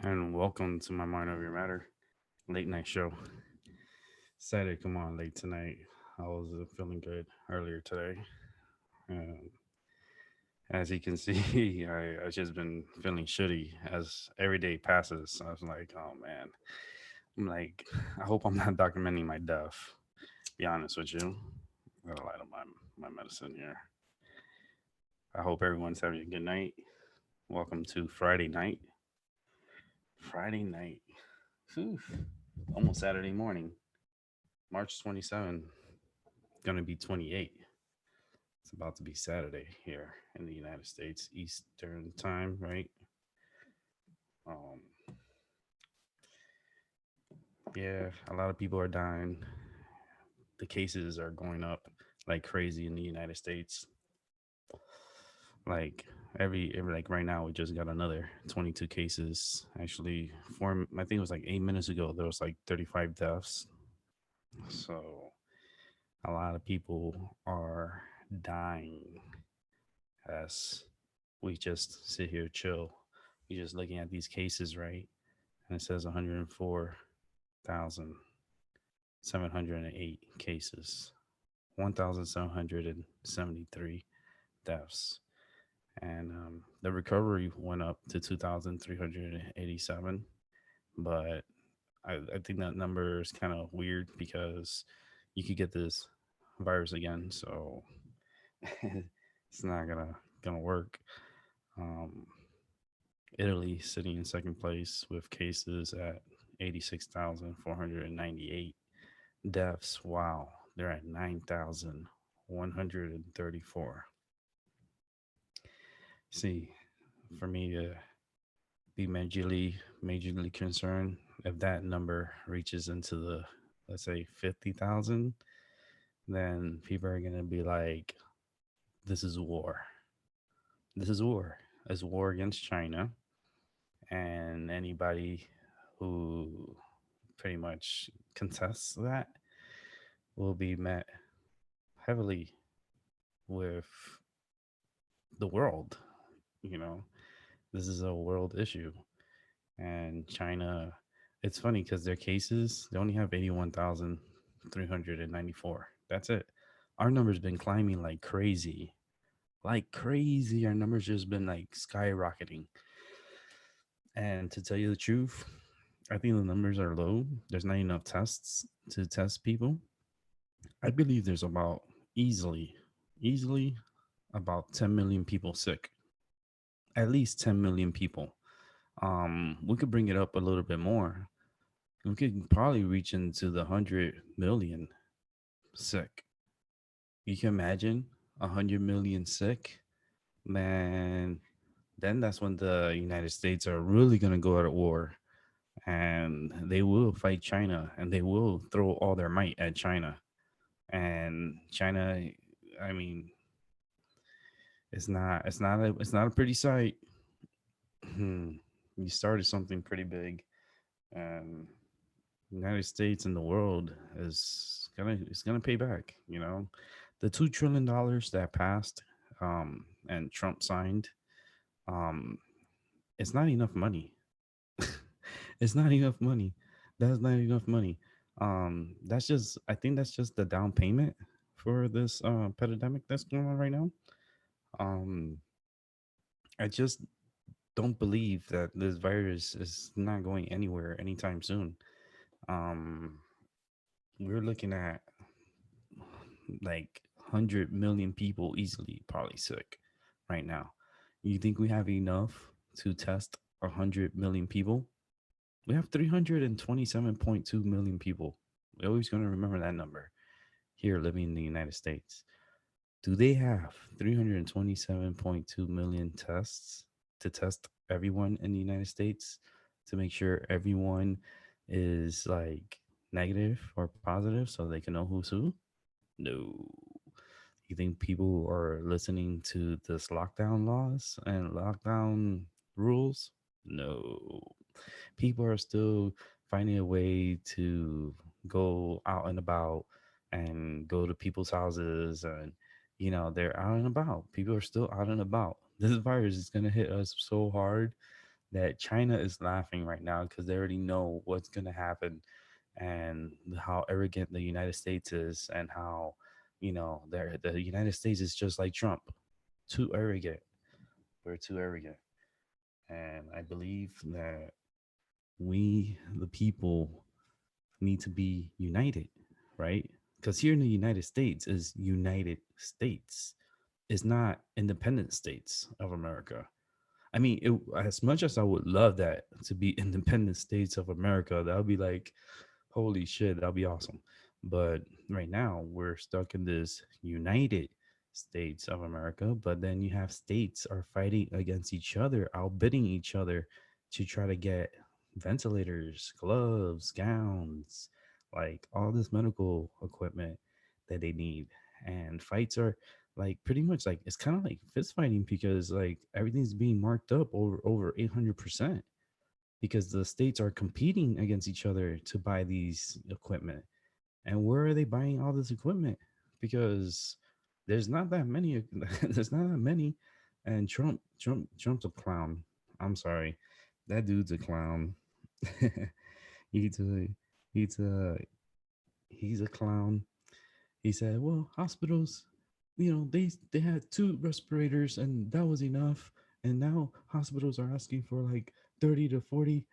and welcome to my Mind Over Your Matter late night show. Decided to come on late tonight. I was feeling good earlier today. Um, as you can see, I just been feeling shitty as every day passes. I was like, oh man, I'm like, I hope I'm not documenting my death. Be honest with you, I gotta light up my medicine here. I hope everyone's having a good night. Welcome to Friday night. Friday night. Whew. Almost Saturday morning. March 27th. Gonna be 28. It's about to be Saturday here in the United States, Eastern time, right? Um, yeah, a lot of people are dying. The cases are going up like crazy in the United States. Like like right now, we just got another 22 cases. Actually, I think it was like 8 minutes ago, there was like 35 deaths. So a lot of people are dying as we just sit here chill. We just looking at these cases, right? And it says 104,708 cases, 1,773 deaths. And the recovery went up to 2,387. But I think that number is kind of weird because you could get this virus again. So it's not gonna work. Um, Italy sitting in second place with cases at 86,498 deaths. Wow, they're at 9,134. See, for me to be majorly concerned, if that number reaches into the, let's say, 50,000, then people are gonna be like, "This is war. This is war. It's war against China." And anybody who pretty much contests that will be met heavily with the world. You know, this is a world issue. And China, it's funny because their cases, they only have 81,394. That's it. Our number's been climbing like crazy. Like crazy. Our numbers just been like skyrocketing. And to tell you the truth, I think the numbers are low. There's not enough tests to test people. I believe there's about easily about 10 million people sick. At least 10 million people. We could bring it up a little bit more. We could probably reach into the 100 million sick. You can imagine 100 million sick, man. Then that's when the United States are really going to go out of war, and they will fight China, and they will throw all their might at China. And China, I mean, it's not a pretty sight. You started something pretty big, and United States and the world is gonna pay back. The $2 trillion that passed, and Trump signed, um, it's not enough money. It's not enough money. That's not enough money. That's just I think that's just the down payment for this pandemic that's going on right now. Um, I just don't believe that this virus is not going anywhere anytime soon. Um, we're looking at like 100 million people easily probably sick right now. You think we have enough to test 100 million people? We have 327.2 million people. We're always going to remember that number here living in the United States. Do they have 327.2 million tests to test everyone in the United States to make sure everyone is like negative or positive so they can know who's who? No. You think people are listening to this lockdown laws and lockdown rules? No. People are still finding a way to go out and about and go to people's houses, and they're out and about. People are still out and about. This virus is going to hit us so hard that China is laughing right now because they already know what's going to happen and how arrogant the United States is, and how, the United States is just like Trump, too arrogant. We're too arrogant. And I believe that we, the people, need to be united, right? Because here in the United States is United States. It's not independent states of America. I mean, as much as I would love that to be independent states of America, that would be like, holy shit, that'd be awesome. But right now, we're stuck in this United States of America. But then you have states are fighting against each other, outbidding each other to try to get ventilators, gloves, gowns, like all this medical equipment that they need. And fights are like pretty much like it's kind of like fist fighting because like everything's being marked up over 800% because the states are competing against each other to buy these equipment. And where are they buying all this equipment? Because there's not that many. There's not that many. And Trump's a clown. I'm sorry, that dude's a clown. he's a he's a he's a clown. He said, "Well, hospitals, they had two respirators and that was enough, and now hospitals are asking for like 30 to 40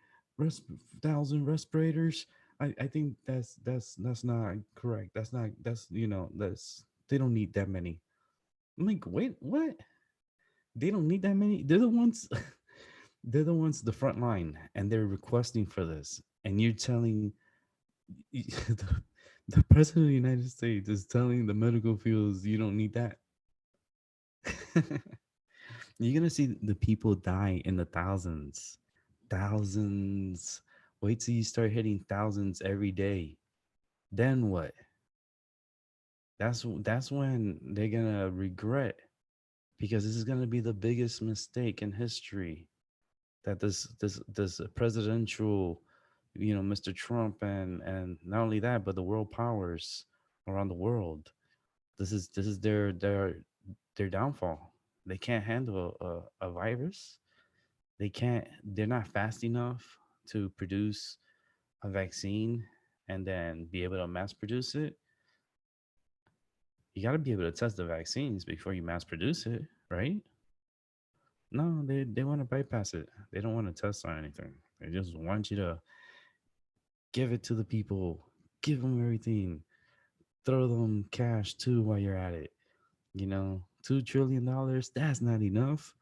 thousand respirators." I think that's not correct. That's they don't need that many. I'm like, wait, what? They don't need that many. They're the ones. They're the ones the front line, and they're requesting for this, and you're telling the president of the United States is telling the medical fields you don't need that. You're gonna see the people die in the thousands, thousands. Wait till you start hitting thousands every day. Then what? That's when they're gonna regret, because this is gonna be the biggest mistake in history that this presidential, Mr. Trump, and not only that, but the world powers around the world. This is their downfall. They can't handle a virus. They're not fast enough to produce a vaccine and then be able to mass produce it. You got to be able to test the vaccines before you mass produce it, right? No, they want to bypass it. They don't want to test on anything. They just want you to give it to the people, give them everything, throw them cash too while you're at it. $2 trillion, that's not enough.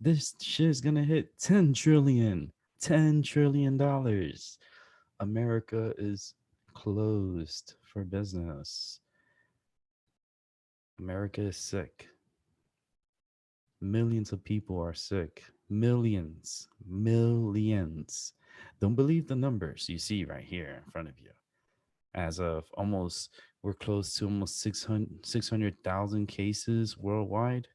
This shit's gonna hit 10 trillion. $10 trillion. America is closed for business. America is sick. Millions of people are sick. Millions. Millions. Don't believe the numbers you see right here in front of you. As of almost, we're close to almost 600,000 cases worldwide.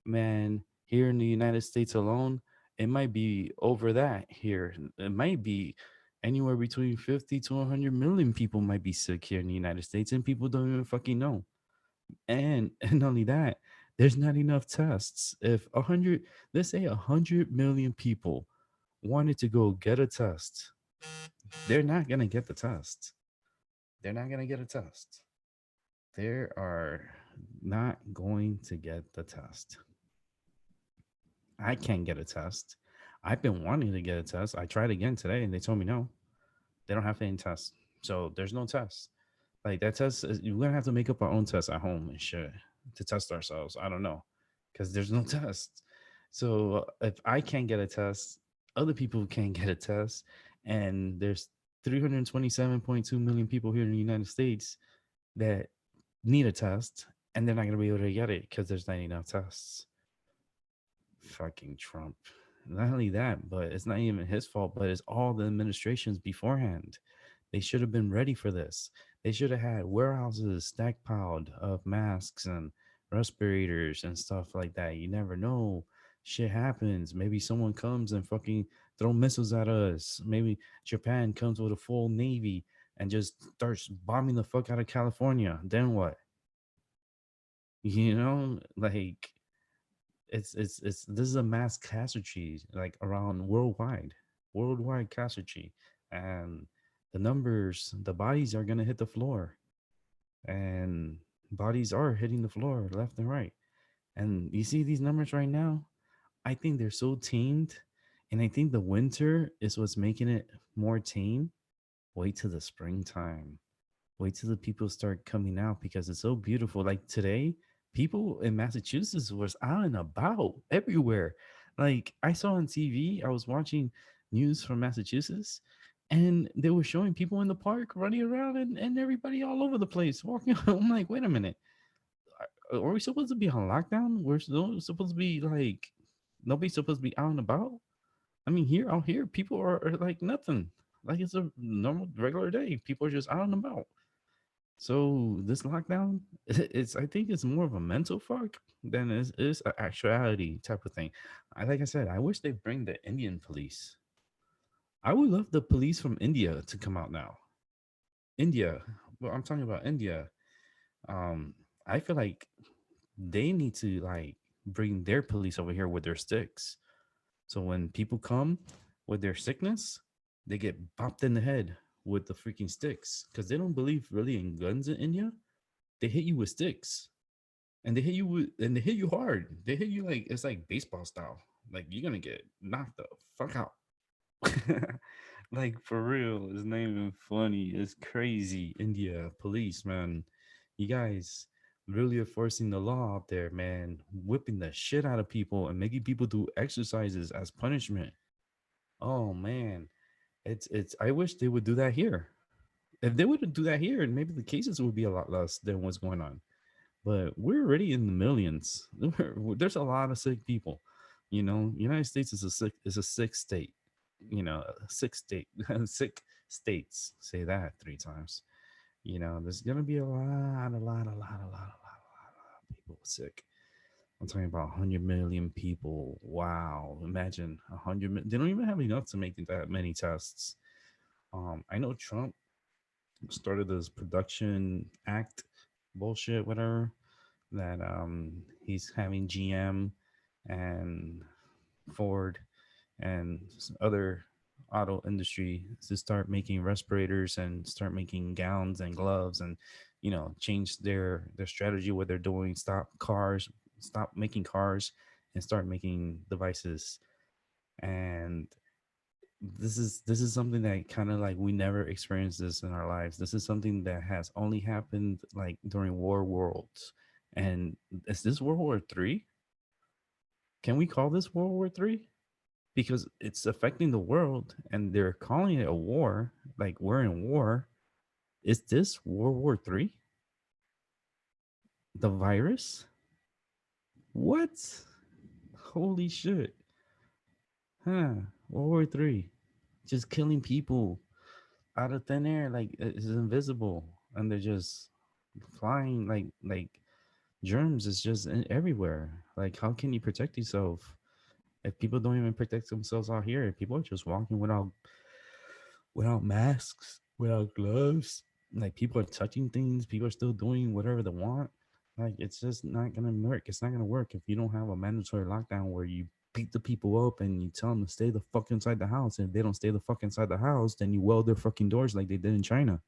Man, here in the United States alone, it might be over that here. It might be anywhere between 50 to 100 million people might be sick here in the United States, and people don't even fucking know. And not only that, there's not enough tests. If 100, let's say 100 million people wanted to go get a test, they're not going to get the test. They're not going to get a test. They are not going to get the test. I can't get a test. I've been wanting to get a test. I tried again today and they told me no, they don't have any tests. So there's no test. Like that test, we're gonna have to make up our own test at home and shit to test ourselves. I don't know, because there's no test. So if I can't get a test, other people can't get a test, and there's 327.2 million people here in the United States that need a test, and they're not gonna be able to get it because there's not enough tests. Fucking Trump. Not only that, but it's not even his fault, but it's all the administrations beforehand. They should have been ready for this. They should have had warehouses stockpiled of masks and respirators and stuff like that. You never know. Shit happens. Maybe someone comes and fucking throw missiles at us. Maybe Japan comes with a full navy and just starts bombing the fuck out of California. Then what? Like It's this is a mass casualty like around worldwide casualty, and the numbers, the bodies are gonna hit the floor, and bodies are hitting the floor left and right. And you see these numbers right now. I think they're so tamed, and I think the winter is what's making it more tame. Wait till the springtime. Wait till the people start coming out because it's so beautiful. Like today, people in Massachusetts was out and about everywhere. Like I saw on TV, I was watching news from Massachusetts, and they were showing people in the park running around, and everybody all over the place walking. I'm like, wait a minute, are we supposed to be on lockdown? We're still supposed to be like nobody's supposed to be out and about. I mean, here out here, people are like nothing. Like it's a normal regular day. People are just out and about. So this lockdown, it's I think it's more of a mental fuck than is an actuality type of thing. Like I said, I wish they bring the Indian police. I would love the police from India to come out now. India, well, I'm talking about India. Um, I feel like they need to like bring their police over here with their sticks. So when people come with their sickness, they get bopped in the head with the freaking sticks because they don't believe really in guns in India. They hit you with sticks, and they hit you hard. They hit you like it's like baseball style. Like you're gonna get knocked the fuck out. Like for real, it's not even funny. It's crazy. India police, man. You guys really are forcing the law out there, man. Whipping the shit out of people and making people do exercises as punishment. Oh man. It's I wish they would do that here. If they would do that here, maybe the cases would be a lot less than what's going on. But we're already in the millions. There's a lot of sick people. You know, United States is a sick state. You know, a sick state, sick states. Say that three times. You know, there's gonna be a lot of people sick. I'm talking about 100 million people. Wow, imagine 100. They don't even have enough to make that many tests. I know Trump started this production act bullshit, whatever, that he's having GM and Ford and other auto industry to start making respirators and start making gowns and gloves, and change their strategy, what they're doing, stop making cars and start making devices. And this is something that kind of like we never experienced this in our lives. This is something that has only happened like during war worlds. And is this World War III? Can we call this World War III? Because it's affecting the world and they're calling it a war, like we're in war. Is this World War III? The virus? What? Holy shit. Huh. World War III. Just killing people out of thin air, like it's invisible. And they're just flying like germs is just everywhere. Like how can you protect yourself if people don't even protect themselves out here? People are just walking without masks, without gloves. Like people are touching things. People are still doing whatever they want. Like it's just not gonna work. It's not gonna work if you don't have a mandatory lockdown where you beat the people up and you tell them to stay the fuck inside the house. And if they don't stay the fuck inside the house, then you weld their fucking doors like they did in China.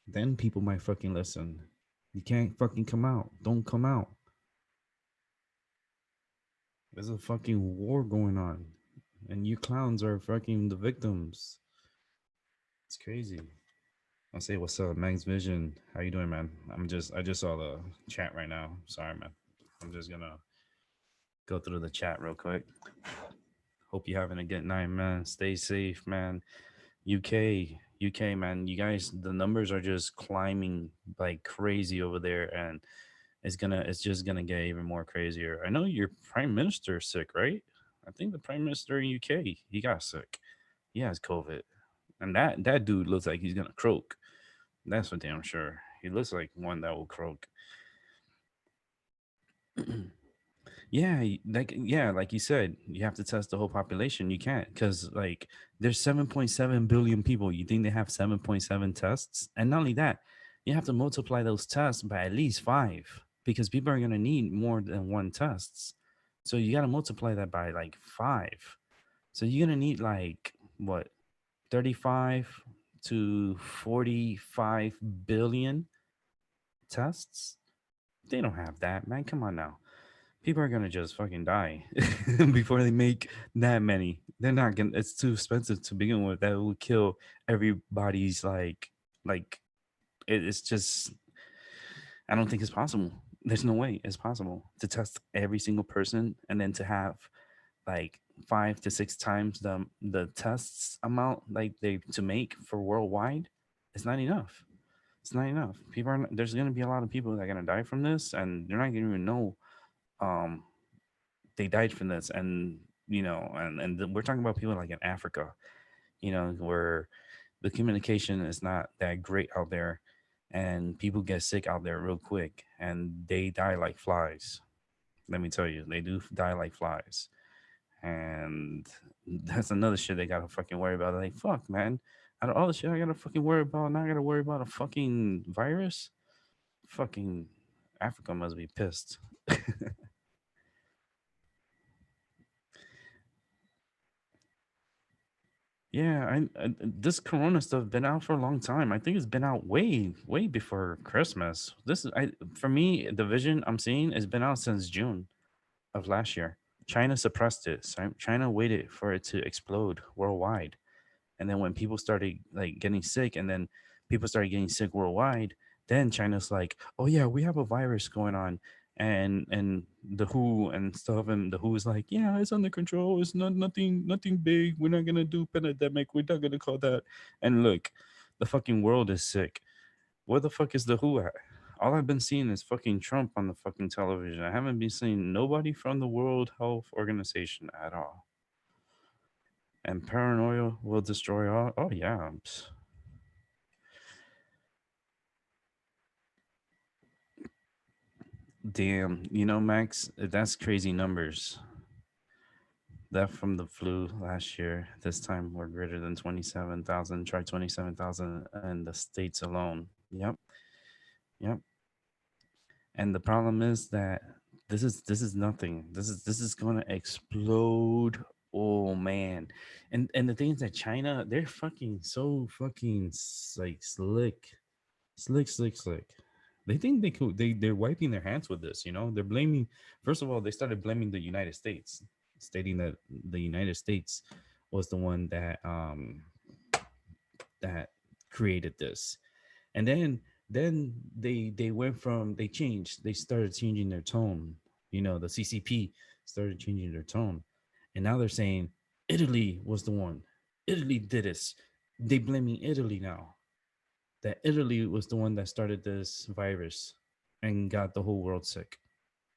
Then people might fucking listen. You can't fucking come out. Don't come out. There's a fucking war going on, and you clowns are fucking the victims. It's crazy. I'll say what's up, Max Vision. How you doing, man? I just saw the chat right now. Sorry, man. I'm just gonna go through the chat real quick. Hope you're having a good night, man. Stay safe, man. UK, man. You guys, the numbers are just climbing like crazy over there, and it's just gonna get even more crazier. I know your prime minister is sick, right? I think the prime minister in UK, he got sick. He has COVID, and that dude looks like he's gonna croak. That's for damn sure. He looks like one that will croak. Yeah, like you said, you have to test the whole population. You can't because like there's 7.7 billion people. You think they have 7.7 tests, and not only that, you have to multiply those tests by at least five because people are going to need more than one tests. So you got to multiply that by like five. So you're going to need like what, 35 to 45 billion tests. They don't have that, man. Come on now. People are gonna just fucking die before they make that many. They're not gonna. It's too expensive to begin with. That will kill everybody's like. It's just. I don't think it's possible. There's no way it's possible to test every single person and then to have like 5 to 6 times the tests amount like they to make for worldwide. It's not enough. It's not enough. People are. There's gonna be a lot of people that are gonna die from this, and they're not gonna even know um they died from this. And we're talking about people like in Africa, where the communication is not that great out there, and people get sick out there real quick and they die like flies. Let me tell you, they do die like flies. And that's another shit they gotta fucking worry about. Like, fuck, man, out of all the shit I gotta fucking worry about, now I gotta worry about a fucking virus. Fucking Africa must be pissed. Yeah, this Corona stuff been out for a long time. I think it's been out way, way before Christmas. This is, for me, the vision I'm seeing has been out since June of last year. China suppressed it. So China waited for it to explode worldwide, and then when people started like getting sick, and then people started getting sick worldwide, then China's like, oh yeah, we have a virus going on. And the WHO and stuff, and the WHO is like, yeah, it's under control, it's not nothing big, we're not gonna do pandemic, we're not gonna call that. And look, the fucking world is sick. Where the fuck is the WHO at? All I've been seeing is fucking Trump on the fucking television. I haven't been seeing nobody from the World Health Organization at all. And paranoia will destroy all. Oh yeah. Damn, Max, that's crazy numbers. That from the flu last year, this time we're greater than 27,000. Try 27,000 in the States alone. Yep, yep. And the problem is that this is nothing. This is gonna explode. Oh man. And the thing is that China, they're fucking so fucking like slick. Slick. They think they're wiping their hands with this, They're blaming, first of all, they started blaming the United States, stating that the United States was the one that created this. And then they went from they started changing their tone. The CCP started changing their tone. And now they're saying Italy was the one. Italy did this. They blaming Italy now, that Italy was the one that started this virus and got the whole world sick.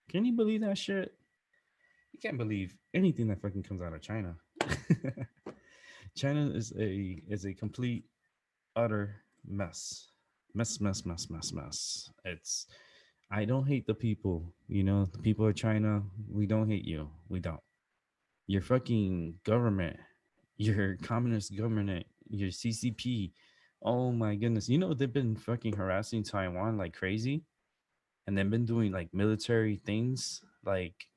Can you believe that shit? You can't believe anything that fucking comes out of China. China is a complete utter mess. Mess. It's I don't hate the people, the people of China, we don't hate you. We don't. Your fucking government, your communist government, your CCP. Oh my goodness. They've been fucking harassing Taiwan like crazy, and they've been doing like military things. Like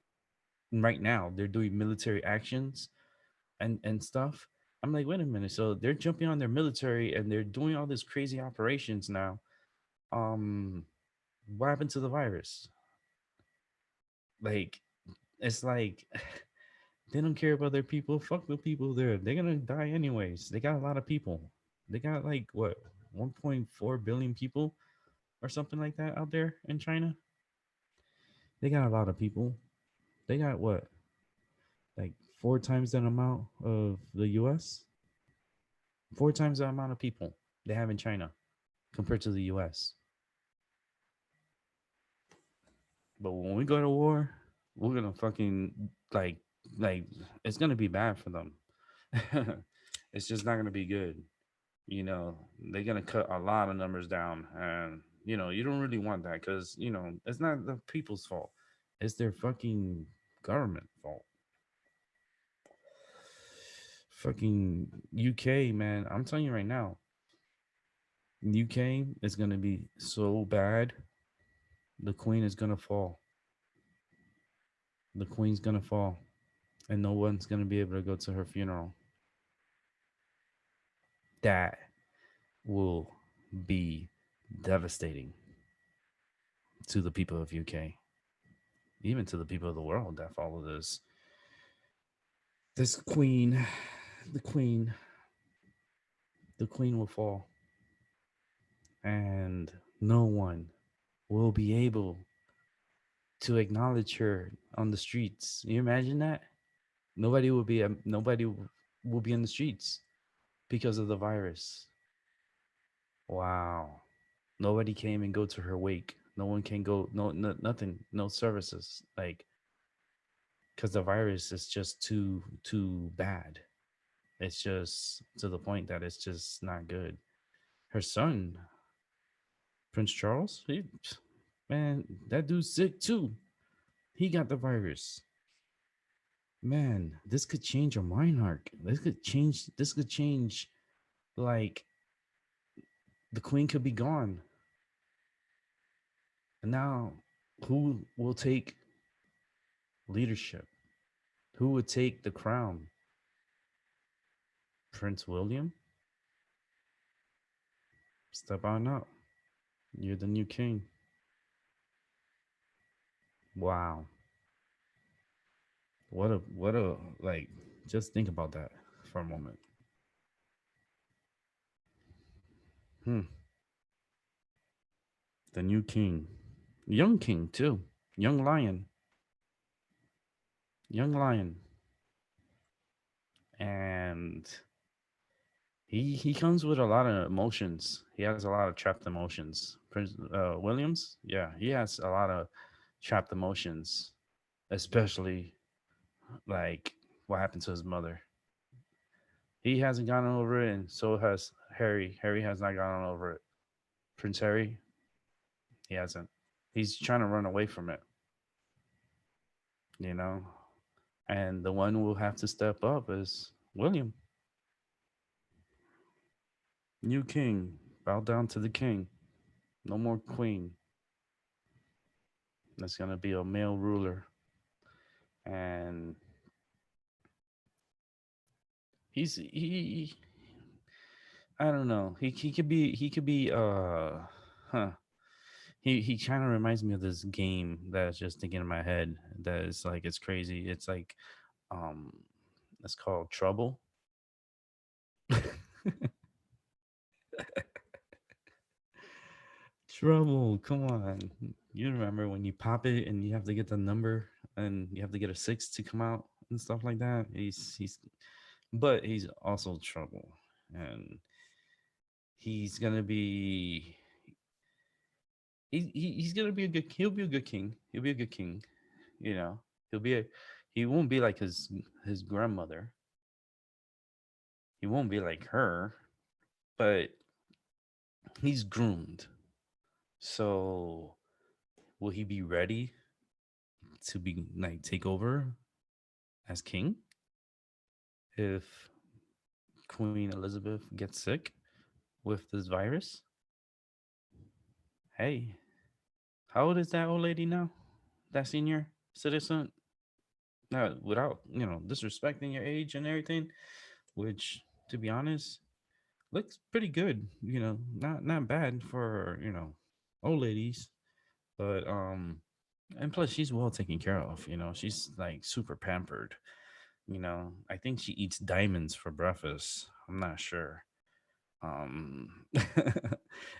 right now, they're doing military actions and stuff. I'm like, wait a minute. So they're jumping on their military and they're doing all these crazy operations now. Um, what happened to the virus? Like, it's like they don't care about their people. Fuck the people there. They're gonna die anyways. They got a lot of people. They got like what, 1.4 billion people or something like that out there in China. They got a lot of people. They got what, like 4 times that amount of the US? 4 times the amount of people they have in China compared to the US. But when we go to war, we're gonna fucking like it's gonna be bad for them. It's just not gonna be good. They're gonna cut a lot of numbers down, and you don't really want that because it's not the people's fault. It's their fucking government fault. Fucking UK, man. I'm telling you right now, UK is gonna be so bad. The queen is gonna fall. The queen's gonna fall, and no one's gonna be able to go to her funeral. That will be devastating to the people of UK, even to the people of the world that follow this. This queen, the queen, the queen will fall, and no one will be able to acknowledge her on the streets. You imagine that? Nobody will be in the streets because of the virus. Wow. Nobody came and go to her wake. No one can go. No, no nothing. No services. Like because the virus is just too bad. It's just to the point that it's just not good. Her son, Prince Charles, man, that dude's sick too. He got the virus. Man, this could change your mind, Hark. This could change. This could change. Like the queen could be gone, and now who will take leadership? Who would take the crown? Prince William? Step on up. You're the new king. Wow. What a like just think about that for a moment. Hmm. The new king. Young king too. Young lion. Young lion. And he comes with a lot of emotions. He has a lot of trapped emotions. Prince Williams, yeah, he has a lot of trapped emotions, especially like what happened to his mother. He hasn't gotten over it, and so has Harry. Harry has not gotten over it. Prince Harry, he hasn't. He's trying to run away from it, you know. And the one who will have to step up is William, new king. Bow down to the king. No more queen. That's gonna be a male ruler, and he. I don't know. He could be. Huh. He kind of reminds me of this game that's just thinking in my head. That is like it's crazy. It's like um, it's called Trouble. Trouble. Come on. You remember when you pop it and you have to get the number and you have to get a six to come out and stuff like that. But he's also trouble, and he's gonna be he's gonna be a good. He'll be a good king. He'll be a good king. You know, he'll be a. He won't be like his grandmother. He won't be like her, but he's groomed. So will he be ready to be like take over as king if Queen Elizabeth gets sick with this virus? Hey, how old is that old lady now? That senior citizen? Without disrespecting your age and everything, which to be honest looks pretty good. Not bad for old ladies, but and plus she's well taken care of. She's like super pampered. I think she eats diamonds for breakfast. I'm not sure. Um,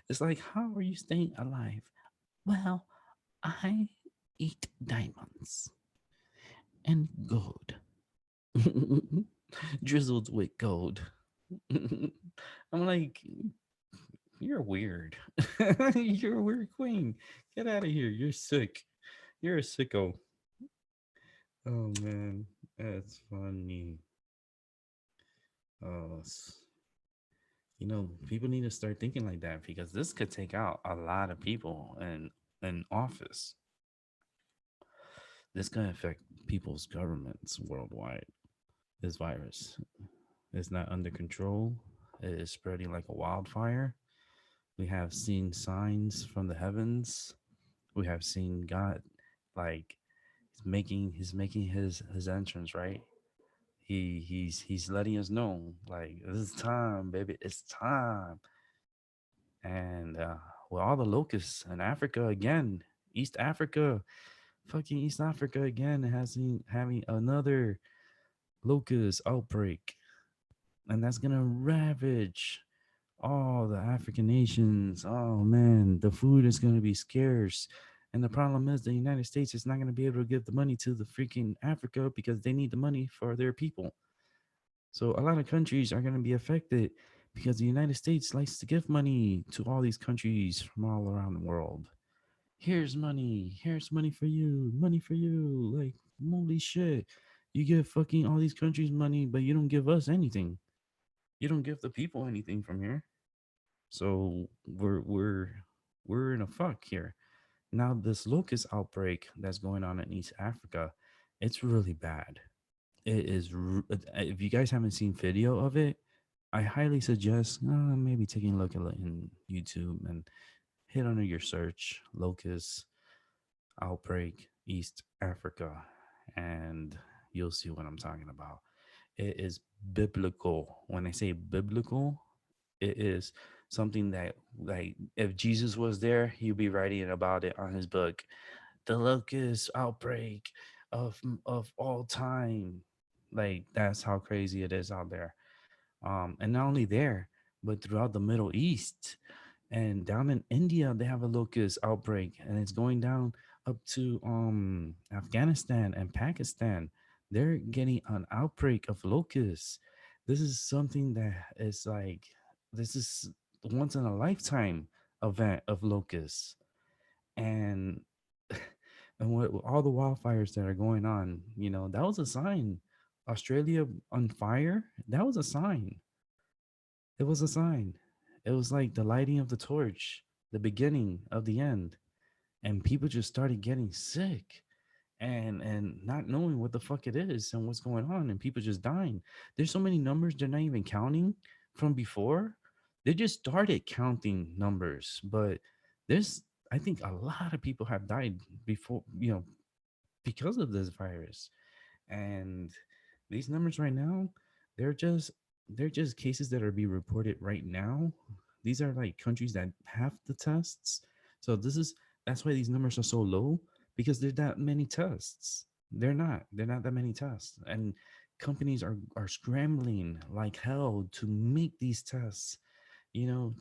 it's like, how are you staying alive? Well, I eat diamonds and gold, drizzled with gold. I'm like, you're weird. You're a weird queen. Get out of here. You're sick. You're a sicko. Oh man, that's funny. Oh, people need to start thinking like that because this could take out a lot of people in office. This could affect people's governments worldwide. This virus is not under control. It is spreading like a wildfire. We have seen signs from the heavens We have seen God, like he's making his entrance, right? He's letting us know, like, this is time, baby, it's time. And with all the locusts in Africa again, East Africa, fucking East Africa again has having another locust outbreak, and that's gonna ravage all the African nations. Oh man, the food is gonna be scarce. And the problem is the United States is not gonna be able to give the money to the freaking Africa because they need the money for their people. So a lot of countries are gonna be affected because the United States likes to give money to all these countries from all around the world. Here's money for you, money for you. Like, holy shit. You give fucking all these countries money, but you don't give us anything. You don't give the people anything from here. So we're in a fuck here. Now this locust outbreak that's going on in East Africa, it's really bad. It is. If you guys haven't seen video of it, I highly suggest maybe taking a look at it in YouTube and hit under your search locust outbreak East Africa, and you'll see what I'm talking about. It is biblical. When I say biblical, it is something that, like, if Jesus was there, he'd be writing about it on his book, the locust outbreak of all time. Like, that's how crazy it is out there. And not only there, but throughout the Middle East and down in India, they have a locust outbreak, and it's going down up to Afghanistan and Pakistan. They're getting an outbreak of locusts. This is something that is like, this is once in a lifetime event of locusts. And and what all the wildfires that are going on, that was a sign. Australia on fire, that was a sign. It was a sign. It was like the lighting of the torch, the beginning of the end. And people just started getting sick and not knowing what the fuck it is and what's going on, and people just dying. There's so many numbers they're not even counting from before. They just started counting numbers, but there's, I think, a lot of people have died before, because of this virus. And these numbers right now, they're just they're just cases that are being reported right now. These are like countries that have the tests. So that's why these numbers are so low, because there's that many tests. They're not that many tests. And companies are scrambling like hell to make these tests.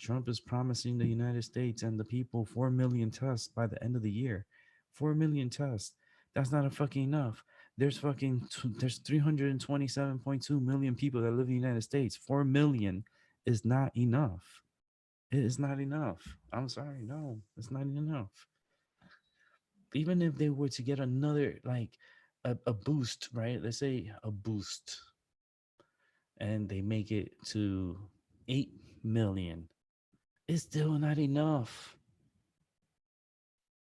Trump is promising the United States and the people 4 million tests by the end of the year. 4 million tests. That's not a fucking enough. There's 327.2 million people that live in the United States. 4 million is not enough. It is not enough. I'm sorry. No, it's not enough. Even if they were to get another, like, a boost, right? Let's say a boost, and they make it to 8 million. It's still not enough.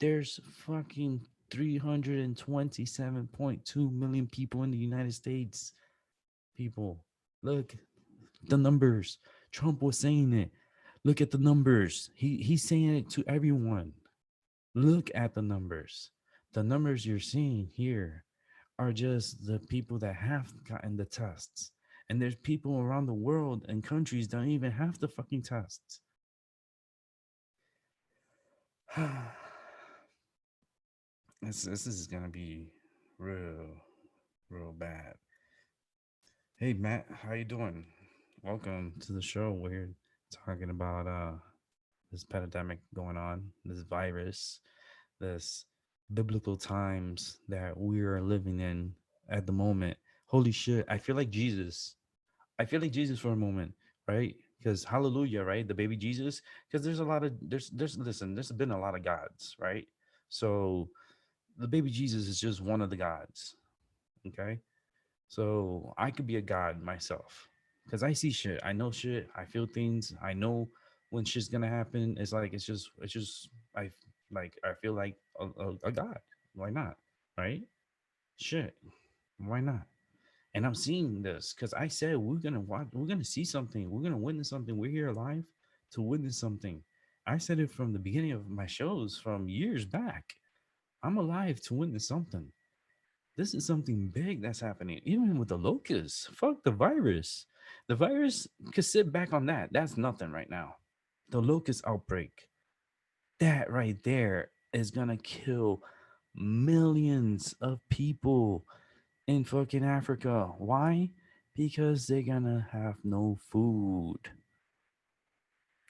There's fucking 327.2 million people in the United States. People, look, the numbers. Trump was saying it. Look at the numbers. He's saying it to everyone. Look at the numbers. The numbers you're seeing here are just the people that have gotten the tests. And there's people around the world and countries that don't even have the fucking tests. This is gonna be real, real bad. Hey Matt, how you doing? Welcome to the show. We're talking about this pandemic going on, this virus, this biblical times that we are living in at the moment. Holy shit! I feel like Jesus. I feel like Jesus for a moment, right? Because hallelujah, right? The baby Jesus. Because there's listen, there's been a lot of gods, right? So the baby Jesus is just one of the gods. Okay. So I could be a god myself because I see shit. I know shit. I feel things. I know when shit's gonna happen. It's just I feel like a god. Why not? Right? Shit. Why not? And I'm seeing this because I said we're gonna watch. We're gonna see something. We're gonna witness something. We're here alive to witness something. I said it from the beginning of my shows from years back. I'm alive to witness something. This is something big that's happening, even with the locusts. Fuck the virus. The virus could sit back on that. That's nothing right now. The locust outbreak, that right there is gonna kill millions of people in fucking Africa. Why? Because they're gonna have no food.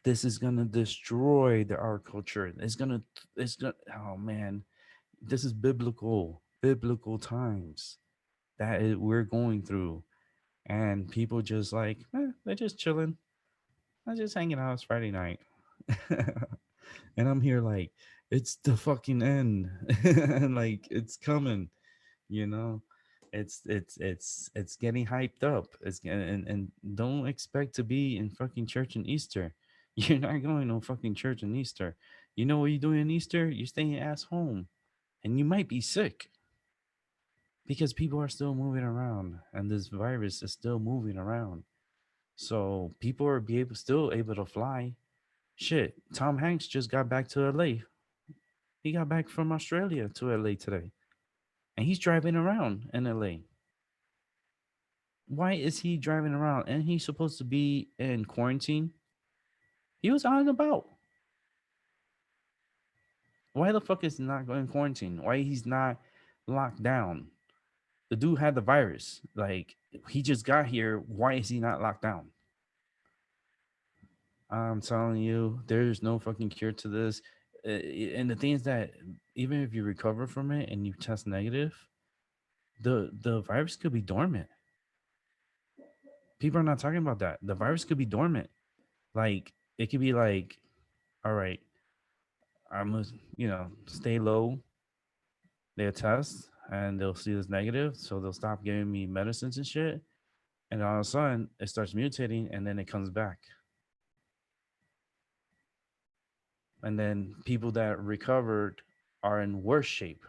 This is gonna destroy our culture. It's gonna, oh man, this is biblical times that we're going through. And people just like, they're just chilling. I'm just hanging out. It's Friday night. And I'm here like, it's the fucking end. And like, it's coming, you know? It's getting hyped up. And don't expect to be in fucking church in Easter. You're not going to fucking church in Easter. You know what you're doing in Easter? You're staying your ass home. And you might be sick because people are still moving around and this virus is still moving around. So people are still able to fly. Shit, Tom Hanks just got back to LA. He got back from Australia to LA today, and he's driving around in LA. Why is he driving around? And he's supposed to be in quarantine. He was out and about. Why the fuck is he not going quarantine? Why he's not locked down? The dude had the virus. Like he just got here. Why is he not locked down? I'm telling you, there's no fucking cure to this. And the thing is that even if you recover from it and you test negative, the virus could be dormant. People are not talking about that. The virus could be dormant. Like it could be like, all right, I'm gonna, stay low. They'll test and they'll see this negative, so they'll stop giving me medicines and shit. And all of a sudden, it starts mutating, and then it comes back. And then people that recovered are in worse shape,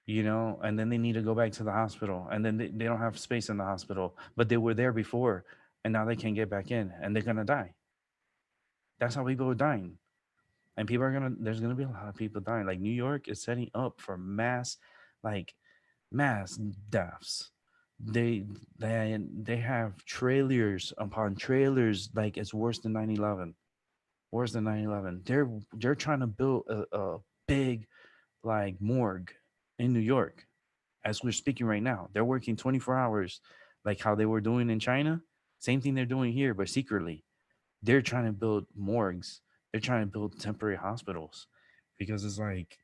and then they need to go back to the hospital, and then they don't have space in the hospital, but they were there before, and now they can't get back in, and they're gonna die. That's how people are dying. And there's gonna be a lot of people dying. Like New York is setting up for like mass deaths. They have trailers upon trailers, like it's worse than 9/11. Worse than 9/11. They're trying to build a big like morgue in New York as we're speaking right now. They're working 24 hours, like how they were doing in China. Same thing they're doing here, but secretly. They're trying to build morgues. They're trying to build temporary hospitals because it's like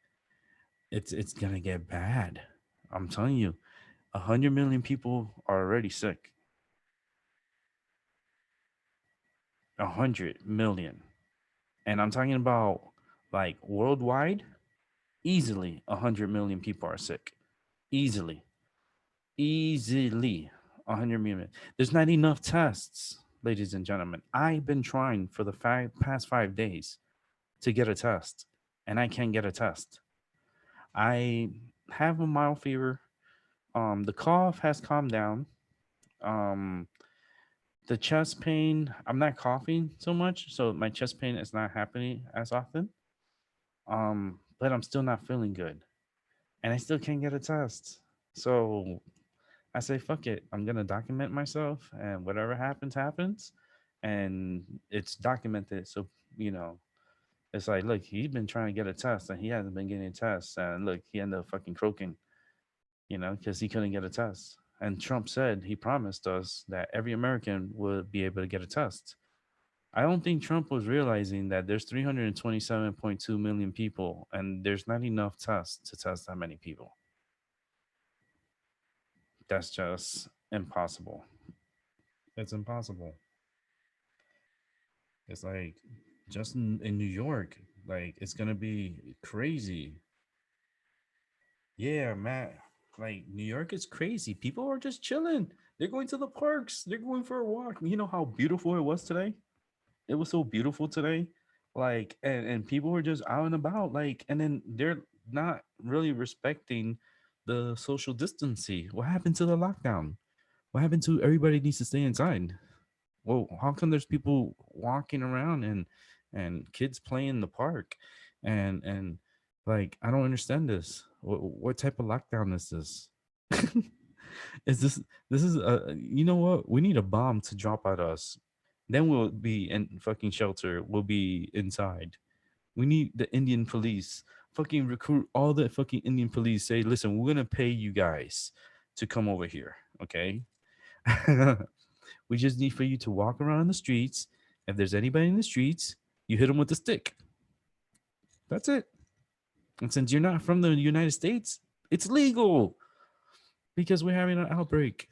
it's gonna get bad. I'm telling you, 100 million people are already sick. 100 million, and I'm talking about like worldwide. Easily, 100 million people are sick. Easily, easily, 100 million. There's not enough tests, ladies and gentlemen. I've been trying for the past 5 days to get a test, and I can't get a test. I have a mild fever. The cough has calmed down. Um, the chest pain, I'm not coughing so much, so my chest pain is not happening as often. But I'm still not feeling good, and I still can't get a test. So I say, fuck it. I'm gonna document myself, and whatever happens, happens, and it's documented. So you know, it's like, look, he's been trying to get a test, and he hasn't been getting tests, and look, he ended up fucking croaking, because he couldn't get a test. And Trump said he promised us that every American would be able to get a test. I don't think Trump was realizing that there's 327.2 million people, and there's not enough tests to test that many people. That's just impossible. It's impossible. It's like just in New York, like it's gonna be crazy. Yeah, Matt. Like New York is crazy. People are just chilling. They're going to the parks. They're going for a walk. You know how beautiful it was today? It was so beautiful today. Like and people were just out and about. Like, and then they're not really respecting the social distancing. What happened to the lockdown? What happened to everybody needs to stay inside? Well, how come there's people walking around and and kids play in the park, and like I don't understand this. What type of lockdown is this? Is this is you know what? We need a bomb to drop at us. Then we'll be in fucking shelter. We'll be inside. We need the Indian police. Fucking recruit all the fucking Indian police. Say, listen, we're gonna pay you guys to come over here. Okay. We just need for you to walk around the streets. If there's anybody in the streets, you hit them with a stick. That's it. And since you're not from the United States, it's legal because we're having an outbreak.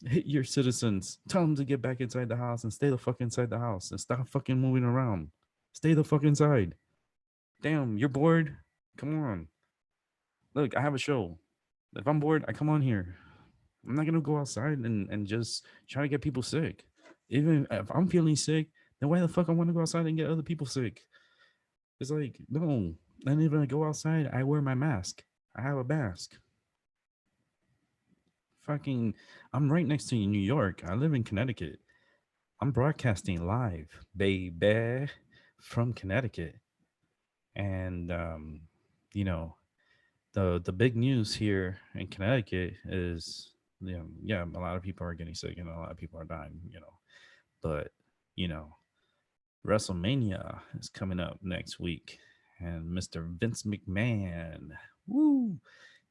Hit your citizens. Tell them to get back inside the house and stay the fuck inside the house and stop fucking moving around. Stay the fuck inside. Damn, you're bored? Come on. Look, I have a show. If I'm bored, I come on here. I'm not gonna go outside and just try to get people sick. Even if I'm feeling sick, then why the fuck I want to go outside and get other people sick? It's like, no. And even when I go outside, I wear my mask. I have a mask. Fucking, I'm right next to New York. I live in Connecticut. I'm broadcasting live, baby, from Connecticut. And you know, the big news here in Connecticut is, yeah, a lot of people are getting sick and a lot of people are dying, But, you know, WrestleMania is coming up next week, and Mr. Vince McMahon, woo,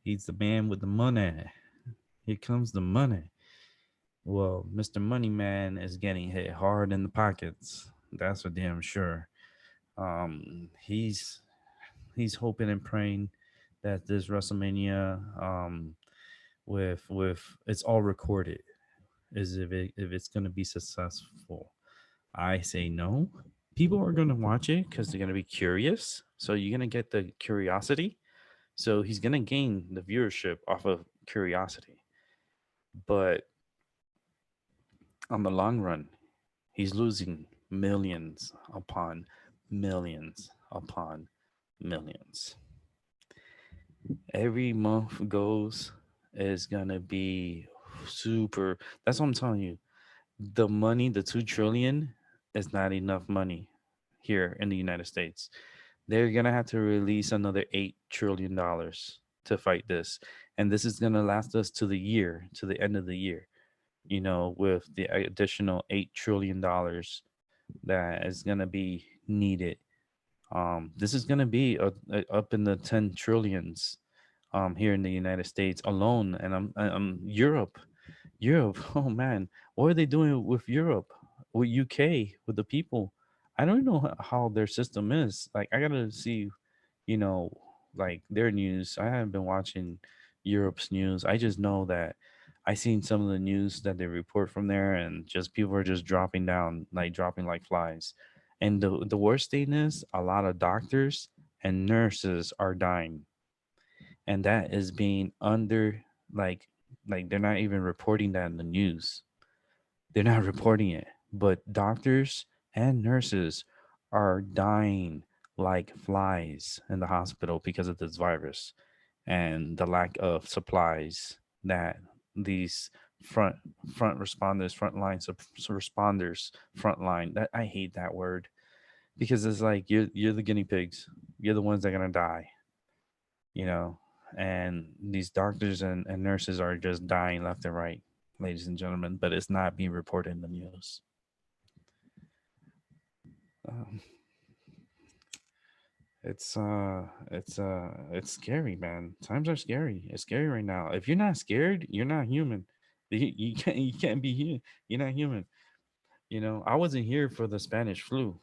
he's the man with the money. Here comes the money. Well, Mr. Moneyman is getting hit hard in the pockets. That's for damn sure. He's hoping and praying that this WrestleMania, with it's all recorded, is if it's gonna be successful. I say no. People are gonna watch it because they're gonna be curious. So you're gonna get the curiosity. So he's gonna gain the viewership off of curiosity. But on the long run, he's losing millions upon millions upon millions. Every month goes is gonna be super. That's what I'm telling you. The money, the 2 trillion, is not enough money here in the United States. They're gonna have to release another $8 trillion to fight this, and this is gonna last us to the year, to the end of the year. With the additional $8 trillion that is gonna be needed. This is gonna be up in the 10 trillions here in the United States alone, and I'm Europe. Europe, oh man, what are they doing with Europe, with UK, with the people? I don't know how their system is. Like, I gotta see, you know, like their news. I haven't been watching Europe's news. I just know that I seen some of the news that they report from there, and just people are just dropping down, like dropping like flies. And the worst thing is, a lot of doctors and nurses are dying, and that is being under, like they're not even reporting that in the news. They're not reporting it, but doctors and nurses are dying like flies in the hospital because of this virus and the lack of supplies that these front front responders, responders, frontline, that I hate that word, because it's like you're the guinea pigs. You're the ones that are gonna die, you know, and these doctors and nurses are just dying left and right, ladies and gentlemen, but it's not being reported in the news. Um, it's scary, man. Times are scary. It's scary right now. If you're not scared, you're not human. You can't be here. You're not human. I wasn't here for the Spanish flu,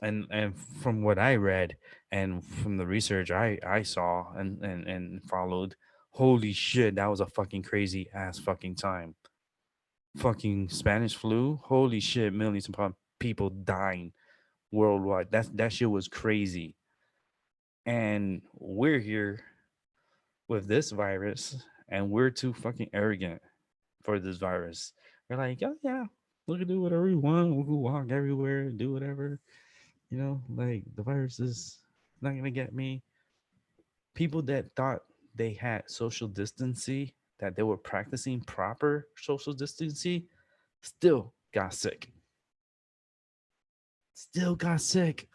and from what I read and from the research I saw and followed, holy shit, that was a fucking crazy ass fucking time. Fucking Spanish flu, holy shit, millions upon people dying worldwide. That shit was crazy. And we're here with this virus, and we're too fucking arrogant for this virus. We're like, oh yeah, we can do whatever we want. We can walk everywhere, do whatever. Like, the virus is not gonna get me. People that thought they had social distancing, that they were practicing proper social distancing, still got sick. still got sick.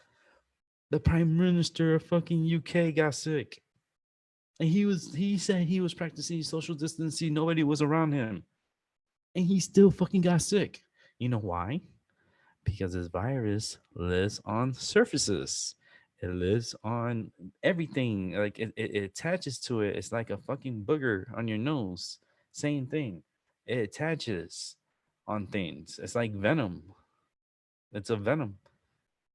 The prime minister of fucking UK got sick. And he said he was practicing social distancing. Nobody was around him. And he still fucking got sick. You know why? Because this virus lives on surfaces. It lives on everything. Like it attaches to it. It's like a fucking booger on your nose. Same thing. It attaches on things. It's like venom. It's a venom.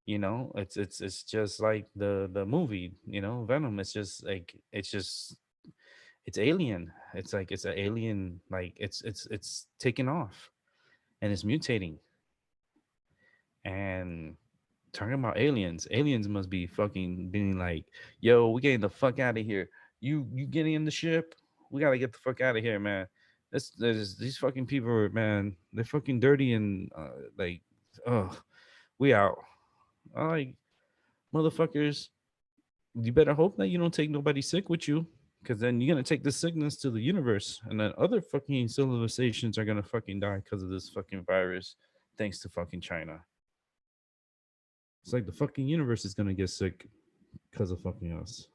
It's just like the movie. Venom. It's alien. It's like it's an alien. Like it's taking off and it's mutating. And talking about aliens must be fucking being like, yo, we getting the fuck out of here. You getting in the ship? We gotta get the fuck out of here, man. These fucking people are, man, they're fucking dirty and like, oh, we out. I'm like, motherfuckers, you better hope that you don't take nobody sick with you. Cause then you're gonna take the sickness to the universe, and then other fucking civilizations are gonna fucking die because of this fucking virus, thanks to fucking China. It's like the fucking universe is gonna get sick because of fucking us.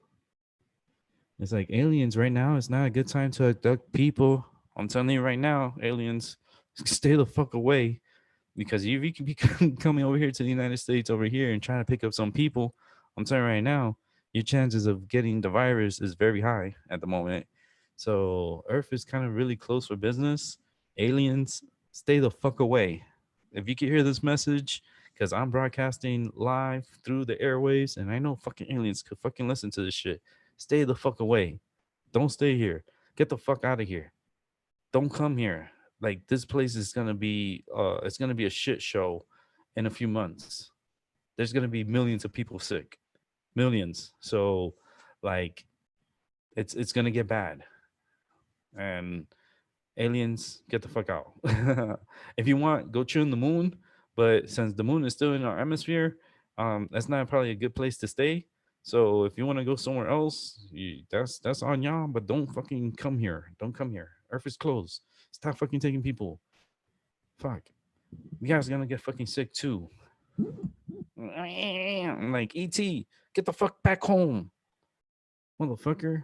It's like aliens right now. It's not a good time to abduct people. I'm telling you right now, aliens, stay the fuck away. Because if you can be coming over here to the United States over here and trying to pick up some people, I'm telling you right now, your chances of getting the virus is very high at the moment. So Earth is kind of really close for business. Aliens, stay the fuck away. If you can hear this message, because I'm broadcasting live through the airwaves, and I know fucking aliens could fucking listen to this shit. Stay the fuck away. Don't stay here. Get the fuck out of here. Don't come here. Like this place is gonna be it's gonna be a shit show in a few months. There's gonna be millions of people sick. Millions. So like it's gonna get bad. And aliens, get the fuck out. If you want, go chill in the moon. But since the moon is still in our atmosphere, that's not probably a good place to stay. So if you want to go somewhere else, that's on y'all. But don't fucking come here. Don't come here. Earth is closed. Stop fucking taking people. Fuck. You guys are gonna get fucking sick too. I'm like, ET, get the fuck back home, motherfucker.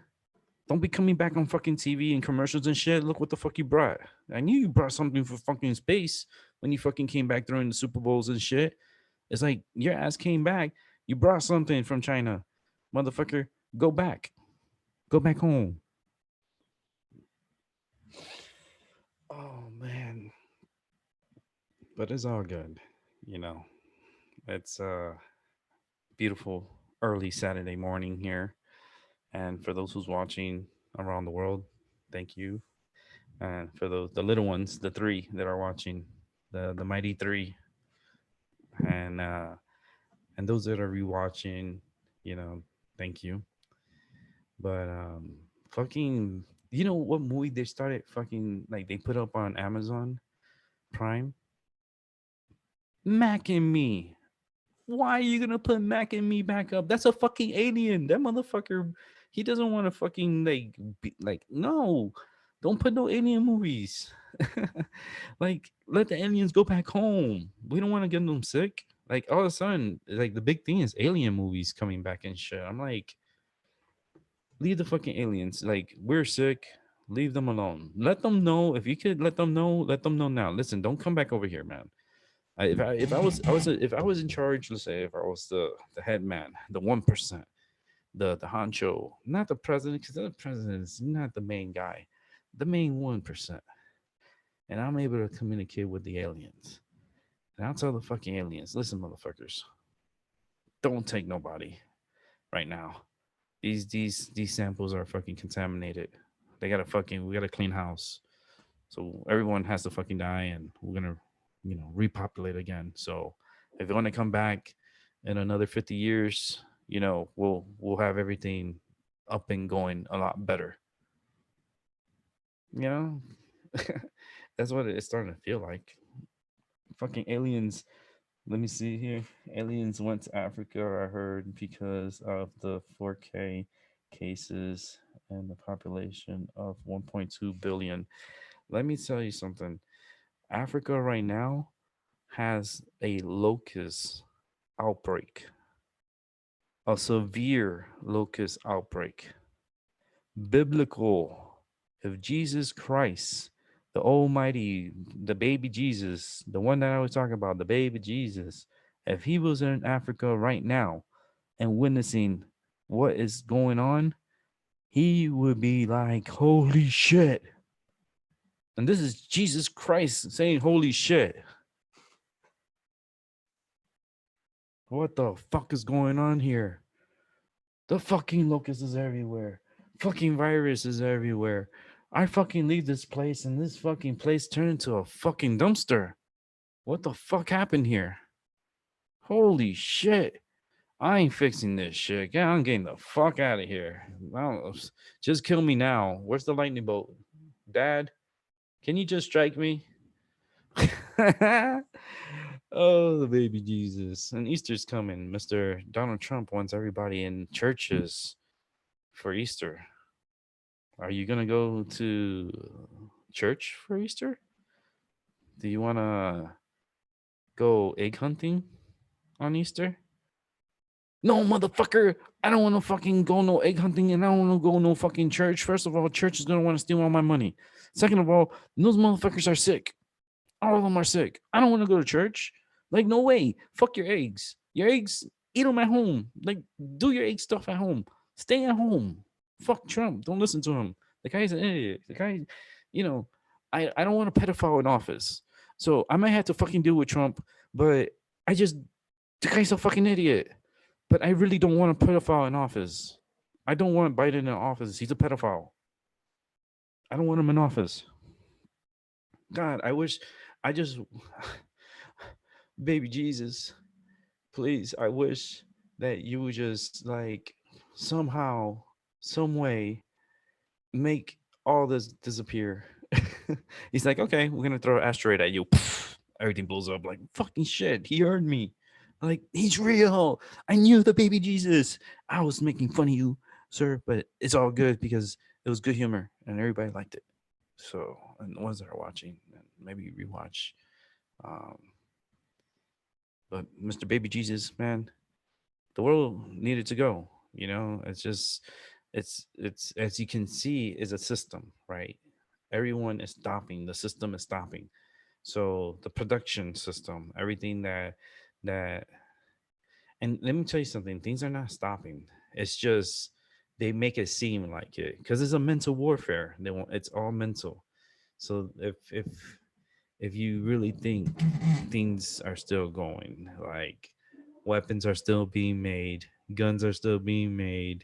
Don't be coming back on fucking TV and commercials and shit. Look what the fuck you brought. I knew you brought something for fucking space when you fucking came back during the Super Bowls and shit. It's like your ass came back. You brought something from China. Motherfucker, go back. Go back home. Oh man. But it's all good. You know. It's beautiful early Saturday morning here. And for those who's watching around the world, thank you. And for the little ones, the three that are watching, the mighty three, and uh, and those that are rewatching, thank you. But fucking, you know what movie they started fucking like they put up on Amazon Prime? Mac and Me. Why are you gonna put Mac and Me back up? That's a fucking alien. That motherfucker, he doesn't want to fucking like no, don't put no alien movies. Like let the aliens go back home. We don't want to get them sick. Like all of a sudden, like the big thing is alien movies coming back and shit. I'm like, leave the fucking aliens. Like we're sick. Leave them alone. Let them know if you could. Let them know. Let them know now. Listen, don't come back over here, man. If I was in charge, let's say if I was the head man, the 1%, the honcho, not the president, because the president is not the main guy, the main 1%, and I'm able to communicate with the aliens, and I'll tell the fucking aliens, listen, motherfuckers, don't take nobody right now. These samples are fucking contaminated. They gotta fucking we gotta clean house. So everyone has to fucking die, and we're gonna, repopulate again. So if you want to come back in another 50 years, we'll have everything up and going a lot better. You know, that's what it's starting to feel like. Fucking aliens. Let me see here. Aliens went to Africa, I heard, because of the 4K cases and the population of 1.2 billion. Let me tell you something. Africa right now has a locust. outbreak, a severe locust outbreak, biblical. If Jesus Christ, the Almighty, the baby Jesus, the one that I was talking about, the baby Jesus, if he was in Africa right now and witnessing what is going on, he would be like, holy shit. And this is Jesus Christ saying, holy shit. What the fuck is going on here? The fucking locust is everywhere. Fucking virus is everywhere. I fucking leave this place and this fucking place turned into a fucking dumpster. What the fuck happened here? Holy shit. I ain't fixing this shit. Yeah, I'm getting the fuck out of here. Just kill me now. Where's the lightning bolt? Dad, can you just strike me? Oh, the baby Jesus. And Easter's coming. Mr. Donald Trump wants everybody in churches for Easter. Are you going to go to church for Easter? Do you want to go egg hunting on Easter? No, motherfucker. I don't want to fucking go no egg hunting and I don't want to go no fucking church. First of all, church is going to want to steal all my money. Second of all, those motherfuckers are sick. All of them are sick. I don't want to go to church. Like, no way. Fuck your eggs. Your eggs, eat them at home. Like, do your egg stuff at home. Stay at home. Fuck Trump. Don't listen to him. The guy's an idiot. The guy, you know, I don't want a pedophile in office. So I might have to fucking deal with Trump, but I just, the guy's a fucking idiot. But I really don't want a pedophile in office. I don't want Biden in office. He's a pedophile. I don't want him in office. God, I wish, I just, baby Jesus, please, I wish that you would just like somehow, some way make all this disappear. He's like, okay, we're gonna throw an asteroid at you. Everything blows up. Like fucking shit. He heard me. Like he's real. I knew the baby Jesus. I was making fun of you, sir, but it's all good because it was good humor and everybody liked it. So, and the ones that are watching, and maybe rewatch. Um, but Mr. Baby Jesus, man, the world needed to go. You know, it's just, it's as you can see, is a system, right? Everyone is stopping. The system is stopping. So the production system, everything that, and let me tell you something. Things are not stopping. It's just they make it seem like it because it's a mental warfare. They want it's all mental. So if you really think things are still going, like weapons are still being made, guns are still being made,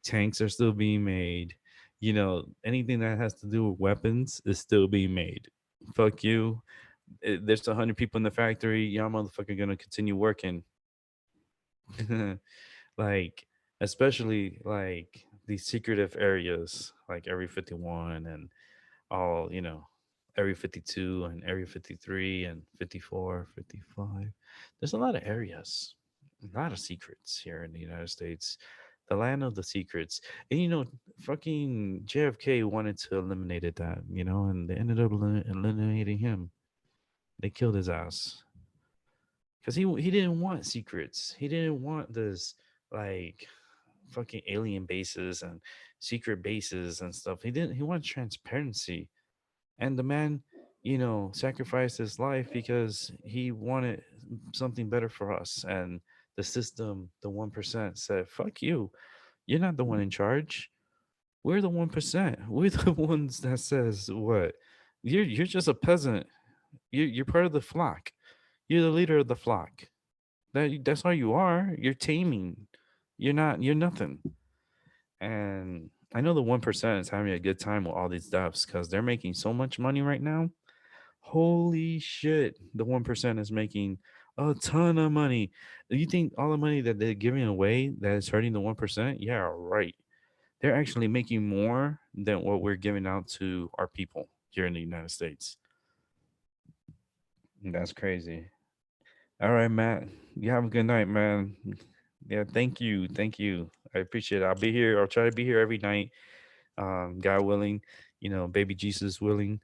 tanks are still being made, you know, anything that has to do with weapons is still being made. Fuck you. There's 100 people in the factory. Y'all motherfucker gonna continue working. Like, especially like these secretive areas, like Area 51 and all, you know, Area 52 and Area 53 and 54, 55. There's a lot of areas, a lot of secrets here in the United States, the land of the secrets. And, you know, fucking JFK wanted to eliminate that, you know, and they ended up eliminating him. They killed his ass because he didn't want secrets. He didn't want this like fucking alien bases and secret bases and stuff. He wanted transparency. And the man, you know, sacrificed his life because he wanted something better for us. And the system, the 1% said, fuck you. You're not the one in charge. We're the 1%. We're the ones that says what? You're just a peasant. You're part of the flock. You're the leader of the flock. That's all you are. You're taming. You're nothing. And I know the 1% is having a good time with all these deaths because they're making so much money right now. Holy shit. The 1% is making a ton of money. You think all the money that they're giving away that is hurting the 1%? Yeah, right. They're actually making more than what we're giving out to our people here in the United States. That's crazy. All right, Matt. You have a good night, man. Yeah, thank you. Thank you. I appreciate it. I'll be here. I'll try to be here every night. God willing, you know, baby Jesus willing.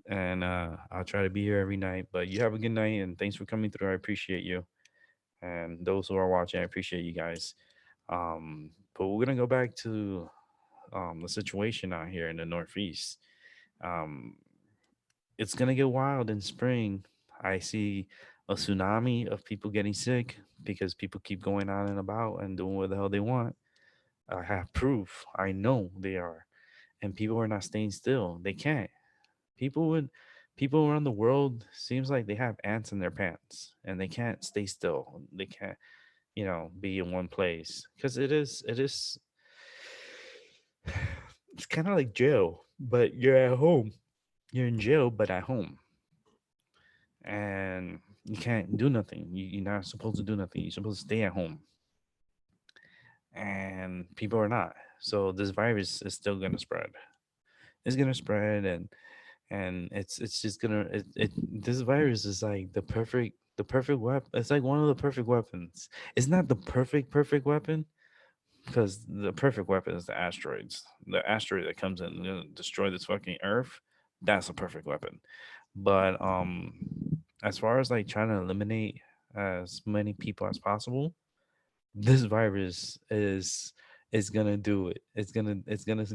And I'll try to be here every night. But you have a good night and thanks for coming through. I appreciate you. And those who are watching, I appreciate you guys. But we're gonna go back to the situation out here in the Northeast. Um, it's gonna get wild in spring. I see a tsunami of people getting sick because people keep going out and about and doing what the hell they want. I have proof. I know they are, and people are not staying still. They can't. People would. People around the world seems like they have ants in their pants and they can't stay still. They can't, be in one place because it is it's kind of like jail, but you're at home. You're in jail, but at home, and you can't do nothing. You're not supposed to do nothing. You're supposed to stay at home, and people are not. So this virus is still gonna spread. It's gonna spread, and it's just gonna this virus is like the perfect weapon. It's like one of the perfect weapons. It's not the perfect weapon, because the perfect weapon is the asteroids. The asteroid that comes in and gonna destroy this fucking Earth, that's a perfect weapon. But as far as like trying to eliminate as many people as possible, this virus is gonna do it. It's gonna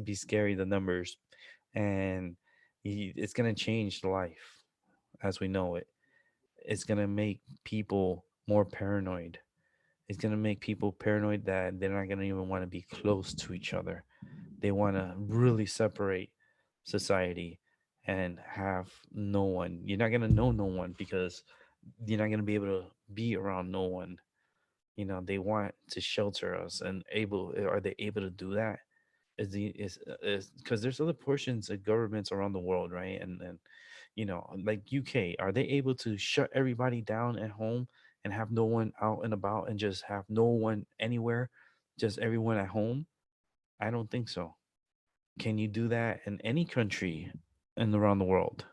be scary, the numbers, and it's gonna change life as we know it. It's gonna make people more paranoid. It's gonna make people paranoid that they're not gonna even want to be close to each other. They want to really separate society and have no one. You're not gonna know no one because you're not gonna be able to be around no one. They want to shelter us, and are they able to do that? Is because there's other portions of governments around the world, right? And like UK, are they able to shut everybody down at home and have no one out and about and just have no one anywhere, just everyone at home? I don't think so. Can you do that in any country and around the world?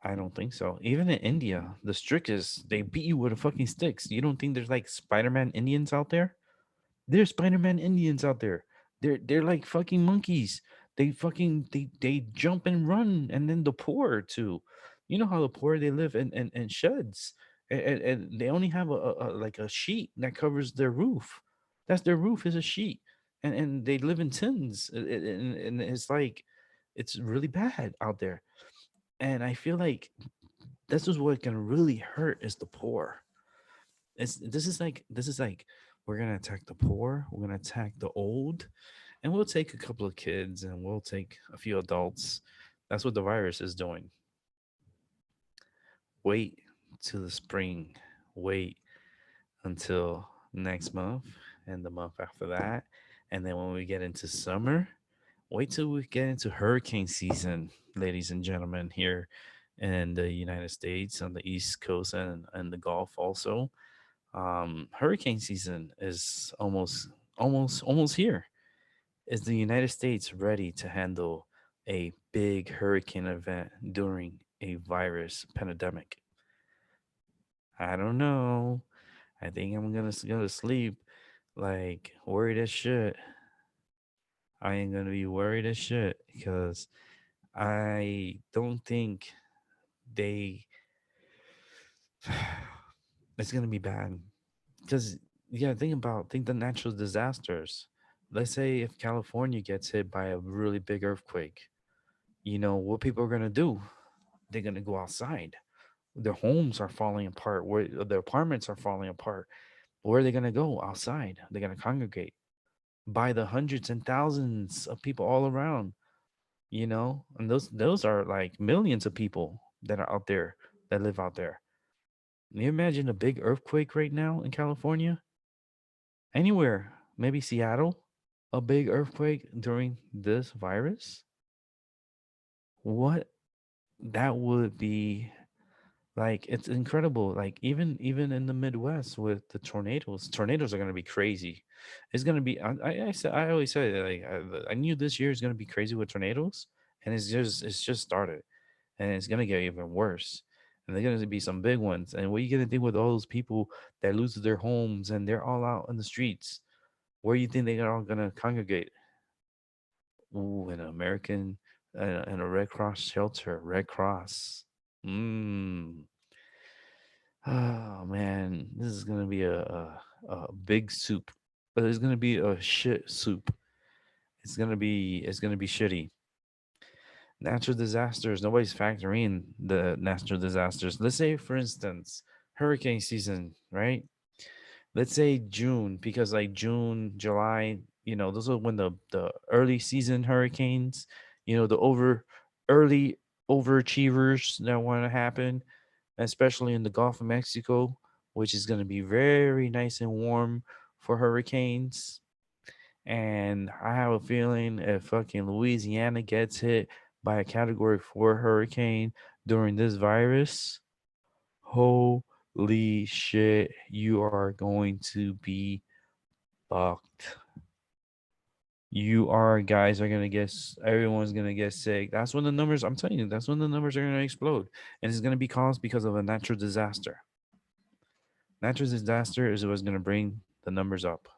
I don't think so. Even in India, the strictest, they beat you with a fucking sticks. You don't think there's like Spider-Man Indians out there? There's Spider-Man Indians out there. They're like fucking monkeys. They jump and run, and then the poor too. You know how the poor, they live in sheds, and they only have like a sheet that covers their roof. That's their roof, is a sheet, and they live in tins, and it's like it's really bad out there. And I feel like this is what can really hurt is the poor. This is like we're gonna attack the poor, we're gonna attack the old, and we'll take a couple of kids and we'll take a few adults. That's what the virus is doing. Wait till the spring. Wait until next month and the month after that. And then when we get into summer, wait till we get into hurricane season, ladies and gentlemen, here in the United States on the East Coast and the Gulf also. Hurricane season is almost here. Is the United States ready to handle a big hurricane event during a virus pandemic? I don't know. I think I'm gonna go to sleep like worried as shit. I ain't gonna be worried as shit because I don't think they. It's gonna be bad because yeah, think the natural disasters. Let's say if California gets hit by a really big earthquake, what people are gonna do? They're gonna go outside. Their homes are falling apart. Where their apartments are falling apart. Where are they gonna go? Outside. They're gonna congregate by the hundreds and thousands of people all around. And those are like millions of people that are out there that live out there. Can you imagine a big earthquake right now in California? Anywhere, maybe Seattle, a big earthquake during this virus? What that would be like, it's incredible. Like even in the Midwest with the tornadoes are going to be crazy. It's going to be I always say that, like I knew this year is going to be crazy with tornadoes, and it's just started, and it's going to get even worse. And there's going to be some big ones. And what are you going to do with all those people that lose their homes and they're all out in the streets? Where you think they're all going to congregate? Ooh, an American and a Red Cross shelter. Red Cross. Mm. Oh man, this is gonna be a big soup, but it's gonna be a shit soup. It's gonna be shitty. Natural disasters. Nobody's factoring the natural disasters. Let's say, for instance, hurricane season, right? Let's say June, because like June, July, those are when the early season hurricanes, the early overachievers that want to happen, especially in the Gulf of Mexico, which is going to be very nice and warm for hurricanes. And I have a feeling if fucking Louisiana gets hit by a category 4 hurricane during this virus, holy shit, you are going to be fucked. Guys are gonna everyone's gonna get sick. That's when the numbers, I'm telling you, that's when the numbers are gonna explode. And it's gonna be caused because of a natural disaster. Natural disaster is what's gonna bring the numbers up.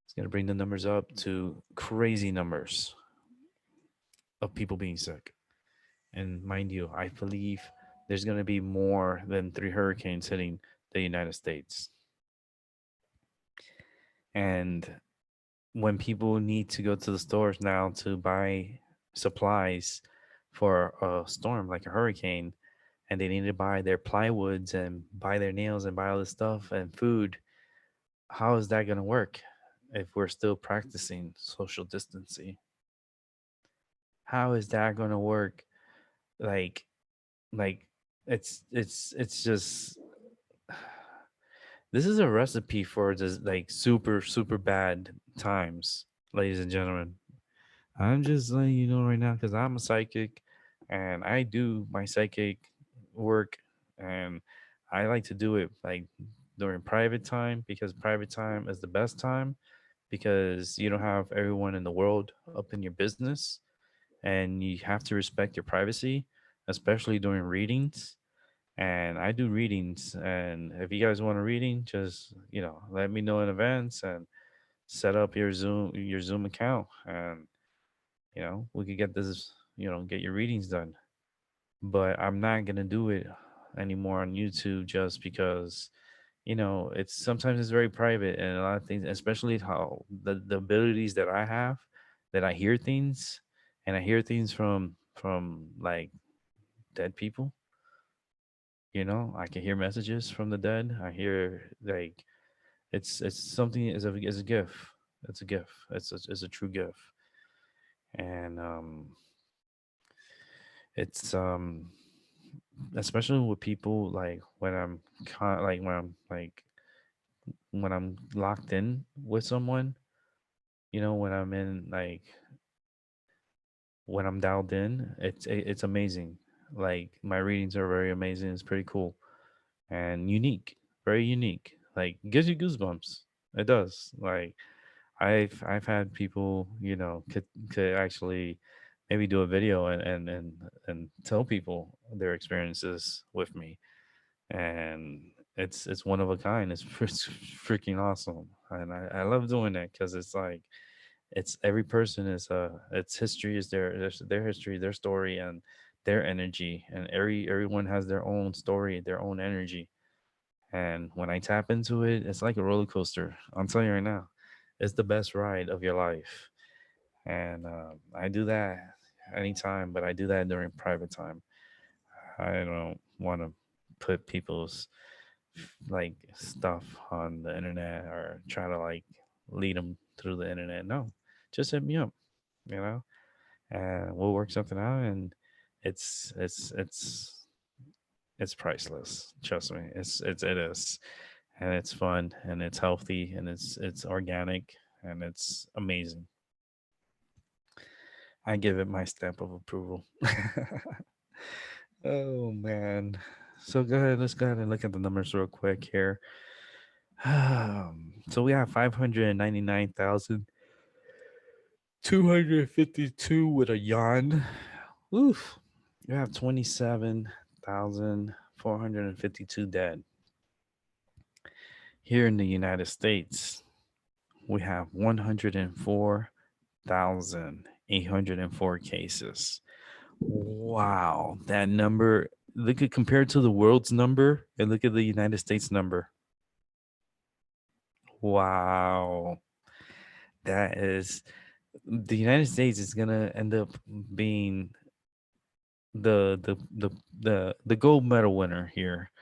It's gonna bring the numbers up to crazy numbers of people being sick. And mind you, I believe there's gonna be more than 3 hurricanes hitting the United States. And when people need to go to the stores now to buy supplies for a storm like a hurricane, and they need to buy their plywoods and buy their nails and buy all this stuff and food, how is that going to work if we're still practicing social distancing? How is that going to work? Like, like it's just this is a recipe for just like super super bad times, ladies and gentlemen. I'm just letting you know right now because I'm a psychic and I do my psychic work, and I like to do it like during private time because private time is the best time because you don't have everyone in the world up in your business and you have to respect your privacy, especially during readings. And I do readings, and if you guys want a reading, just let me know in advance and set up your Zoom account, and we could get this, get your readings done. But I'm not gonna do it anymore on YouTube just because, it's sometimes it's very private and a lot of things, especially how the abilities that I have, that I hear things and I hear things from like dead people. I can hear messages from the dead. I hear like it's something is a gift. It's a gift. It's a true gift. And it's especially with people like when I'm when I'm locked in with someone, when I'm in like when I'm dialed in, it's amazing. Like my readings are very amazing. It's pretty cool and unique, very unique. Like gives you goosebumps. It does. Like I've had people, could actually maybe do a video and tell people their experiences with me, and it's one of a kind. It's freaking awesome, and I love doing that because it's like it's every person is its history is their history, their story, and their energy, and everyone has their own story, their own energy. And when I tap into it, it's like a roller coaster. I'm telling you right now, it's the best ride of your life. And I do that anytime, but I do that during private time. I don't want to put people's like stuff on the internet or try to like lead them through the internet. No, just hit me up, you know, and we'll work something out. And it's it's it's it's priceless. Trust me, it is, and it's fun and it's healthy and it's organic and it's amazing. I give it my stamp of approval. Oh man. So go ahead. Let's go ahead and look at the numbers real quick here. So we have 599,252 with a yawn. Oof. You have 27,452 dead. Here in the United States, we have 104,804 cases. Wow, that number. look at compared to the world's number and look at the United States number. Wow. That is the United States is gonna end up being the gold medal winner here.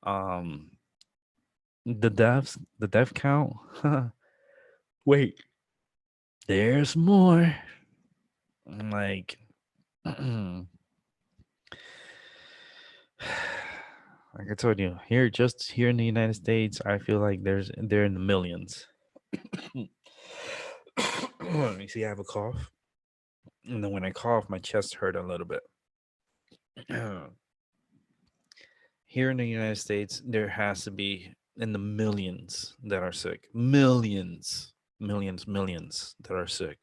Um the death count. Wait, there's more. I'm like like I told you, here just here in the United States, I feel like they're in the millions. You see, I have a cough, and then when I cough, my chest hurt a little bit. Here in the United States, there has to be in the millions that are sick, millions that are sick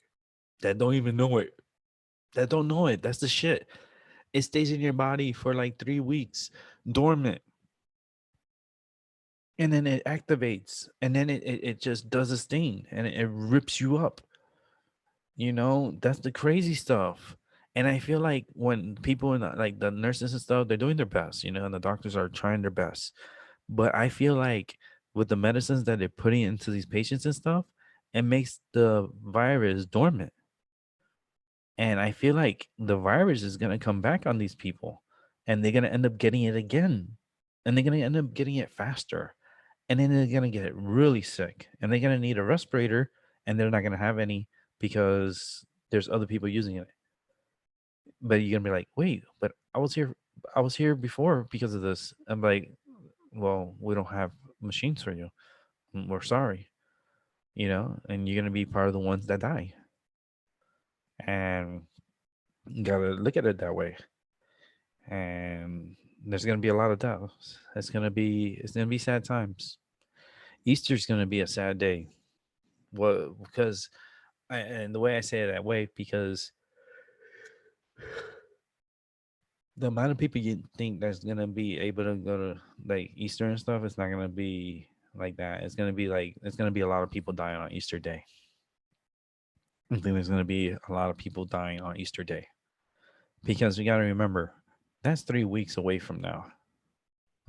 that don't even know it. That don't know it. That's the shit. It stays in your body for like 3 weeks, dormant, and then it activates, and then it just does its thing, and it rips you up. That's the crazy stuff. And I feel like when people in like the nurses and stuff, they're doing their best, and the doctors are trying their best. But I feel like with the medicines that they're putting into these patients and stuff, it makes the virus dormant. And I feel like the virus is going to come back on these people, and they're going to end up getting it again. And they're going to end up getting it faster. And then they're going to get really sick, and they're going to need a respirator, and they're not going to have any because there's other people using it. But you're going to be like, wait, but I was here before because of this. I'm like, well, we don't have machines for you. We're sorry, and you're going to be part of the ones that die. And you got to look at it that way. And there's going to be a lot of deaths. It's going to be sad times. Easter's going to be a sad day. Well, because and the way I say it that way, because the amount of people you think that's gonna be able to go to like Easter and stuff, it's not gonna be like that. It's gonna be a lot of people dying on Easter Day. I think there's gonna be a lot of people dying on Easter Day. Because we gotta remember, that's 3 weeks away from now.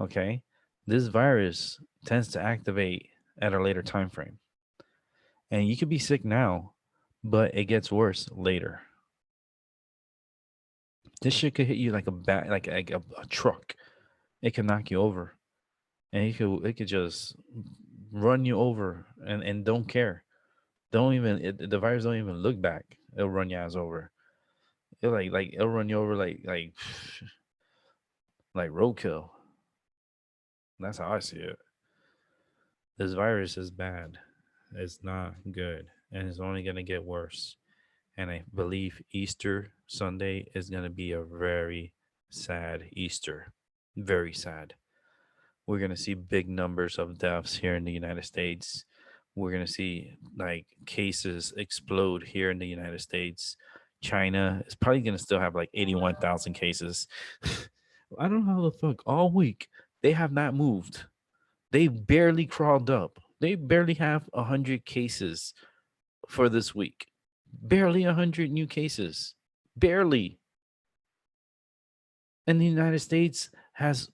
Okay? This virus tends to activate at a later time frame. And you could be sick now, but it gets worse later. This shit could hit you like a bat, like a truck. It can knock you over, and it could just run you over, and don't care. Don't even the virus don't even look back. It'll run your ass over. It'll run you over like roadkill. That's how I see it. This virus is bad. It's not good, and it's only gonna get worse. And I believe Easter Sunday is gonna be a very sad Easter. Very sad. We're going to see big numbers of deaths here in the United States. We're going to see like cases explode here in the United States. China is probably going to still have like 81,000 cases. I don't know how the fuck all week they have not moved. They barely crawled up. They barely have 100 cases for this week. Barely 100 new cases. Barely. And the United States has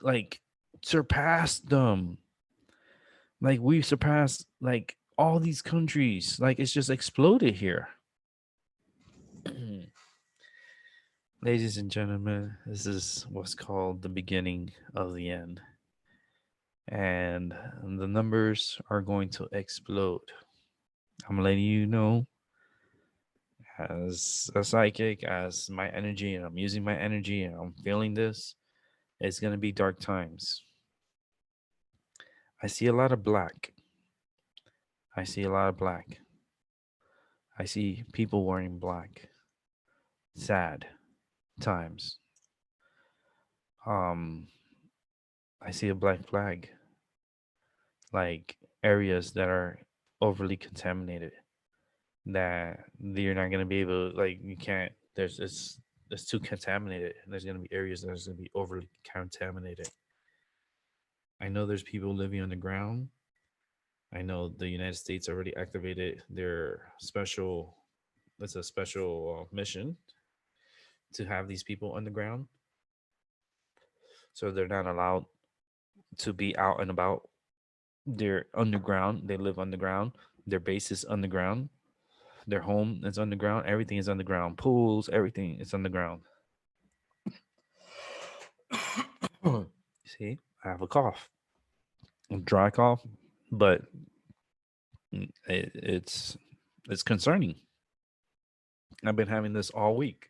like surpassed them. Like we surpassed like all these countries. Like it's just exploded here. Ladies and gentlemen, this is what's called the beginning of the end. And the numbers are going to explode. I'm letting you know as a psychic, as my energy, and I'm using my energy and I'm feeling this. It's going to be dark times. I see a lot of black. I see a lot of black. I see people wearing black. Sad times. Um, I see a black flag, like areas that are overly contaminated, that you're not gonna be able, like you can't. It's too contaminated. There's gonna be areas that's gonna be overly contaminated. I know there's people living on the ground. I know the United States already activated their special. It's a special mission to have these people on the ground. so they're not allowed to be out and about. They're underground. They live underground. Their base is underground. Their home is underground. Everything is underground. Pools, everything is underground. See, I have a cough, a dry cough, but it's concerning. I've been having this all week,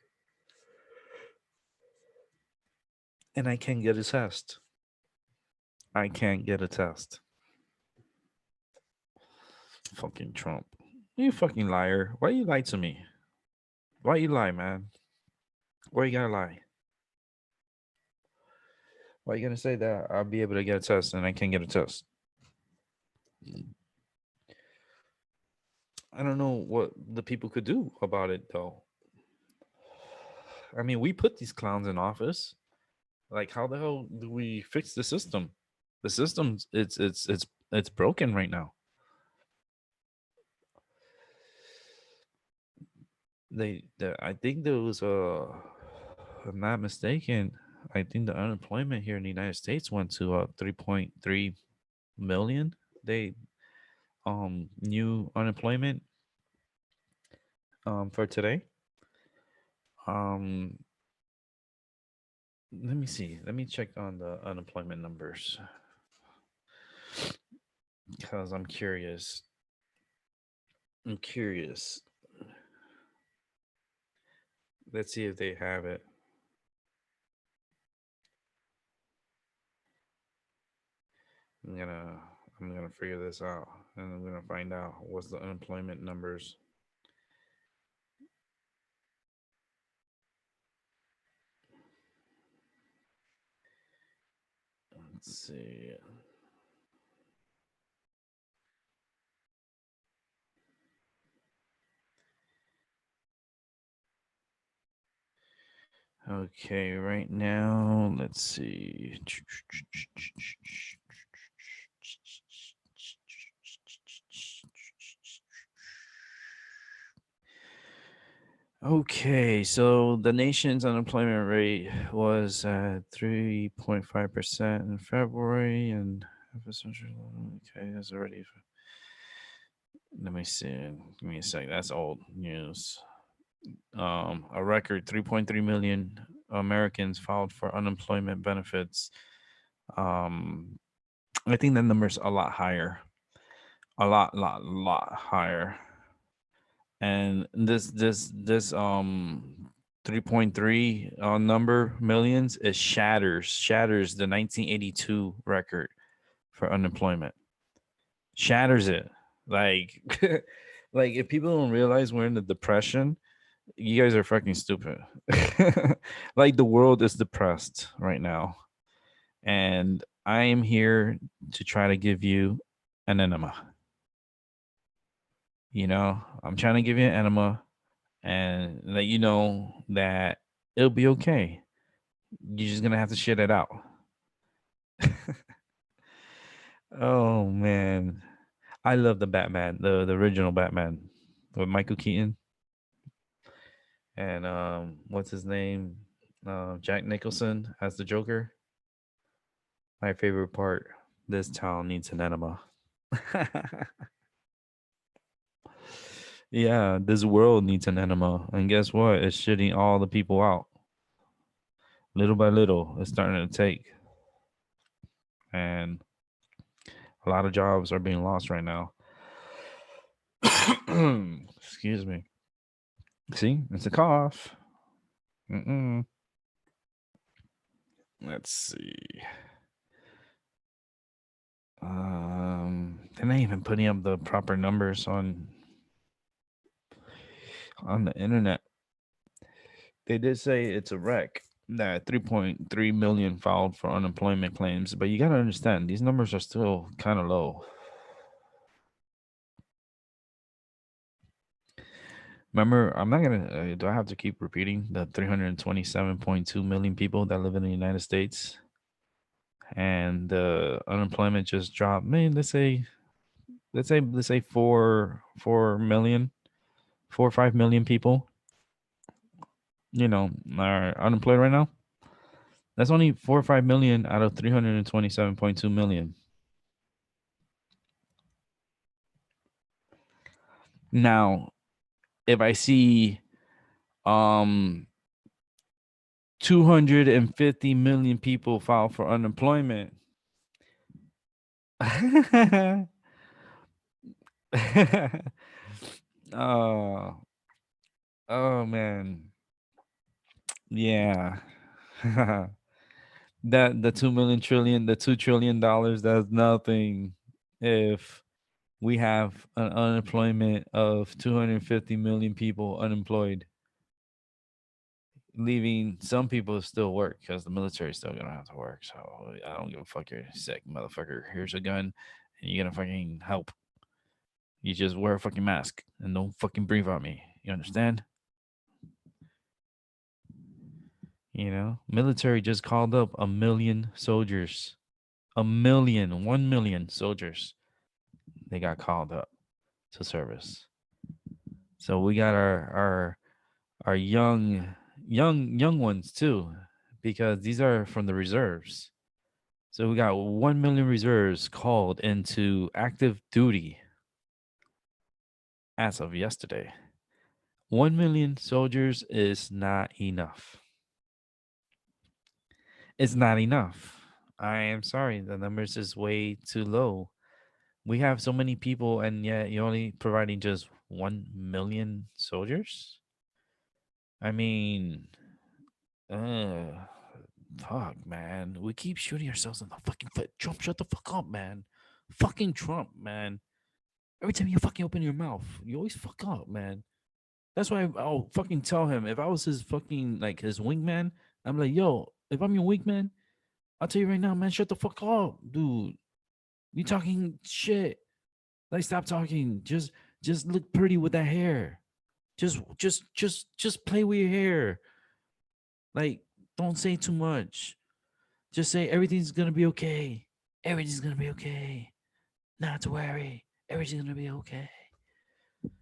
and I can't get a test. I can't get a test. Fucking Trump. You fucking liar. Why you lie to me? Why you lie, man? Why you gotta lie? Why you gonna say that I'll be able to get a test and I can't get a test? I don't know what the people could do about it though. I mean, we put these clowns in office. Like, how the hell do we fix the system? The system's it's broken right now. I think there was if I'm not mistaken, I think the unemployment here in the United States went to 3.3 million. They new unemployment for today. Um, let me see. Let me check on the unemployment numbers because I'm curious. I'm curious. Let's see if they have it. I'm gonna I'm gonna figure this out, and I'm gonna find out what's the unemployment numbers. Let's see. Okay, right now, let's see. Okay, so the nation's unemployment rate was at 3.5% in February, and okay, that's already. Let me see. Give me a sec. That's old news. A record 3.3 million Americans filed for unemployment benefits. Um, I think that number's a lot higher, lot higher. And this 3.3 number millions, it shatters the 1982 record for unemployment. Shatters it. Like like if people don't realize we're in the depression, you guys are fucking stupid. Like the world is depressed right now, and I am here to try to give you an enema. I'm trying to give you an enema and let you know that it'll be okay. You're just gonna have to shit it out. Oh man, I love the Batman, the original Batman with Michael Keaton and what's his name, Jack Nicholson as the Joker. My favorite part: this town needs an enema. Yeah, this world needs an enema, and guess what? It's shitting all the people out. Little by little, it's starting to take, and a lot of jobs are being lost right now. Excuse me. See, it's a cough. Mm-mm. Let's see. They're not even putting up the proper numbers on the internet. They did say it's a wreck that 3.3 million filed for unemployment claims, but you got to understand these numbers are still kind of low. Remember, I'm not gonna. Do I have to keep repeating the 327.2 million people that live in the United States, and the unemployment just dropped? Man, let's say 4 million, 4 or 5 million people, are unemployed right now. That's only 4 or 5 million out of 327.2 million. Now, if I see 250 million people file for unemployment, oh, oh man, yeah. That the 2 million trillion, the $2 trillion, that's nothing if we have an unemployment of 250 million people unemployed, leaving some people still work because the military's still gonna have to work. So I don't give a fuck. You're sick, motherfucker. Here's a gun, and you're gonna fucking help. You just wear a fucking mask and don't fucking breathe on me. You understand? You know, military just called up 1 million soldiers. 1 million, 1 million soldiers. They got called up to service. So we got our young ones too, because these are from the reserves. So we got 1 million reserves called into active duty as of yesterday. 1 million soldiers is not enough. It's not enough. I am sorry, the numbers is way too low. We have so many people, and yet you're only providing just 1 million soldiers. I mean, uh, fuck, man. We keep shooting ourselves in the fucking foot. Trump, shut the fuck up, man. Fucking Trump, man. Every time you fucking open your mouth, you always fuck up, man. That's why I'll fucking tell him if I was his fucking like his wingman, I'm like, yo, if I'm your wingman, I'll tell you right now, man, shut the fuck up, dude. You talking shit. Like, stop talking. Just look pretty with that hair. Just play with your hair. Like, don't say too much. Just say everything's gonna be okay. Everything's gonna be okay. Not to worry. Everything's gonna be okay.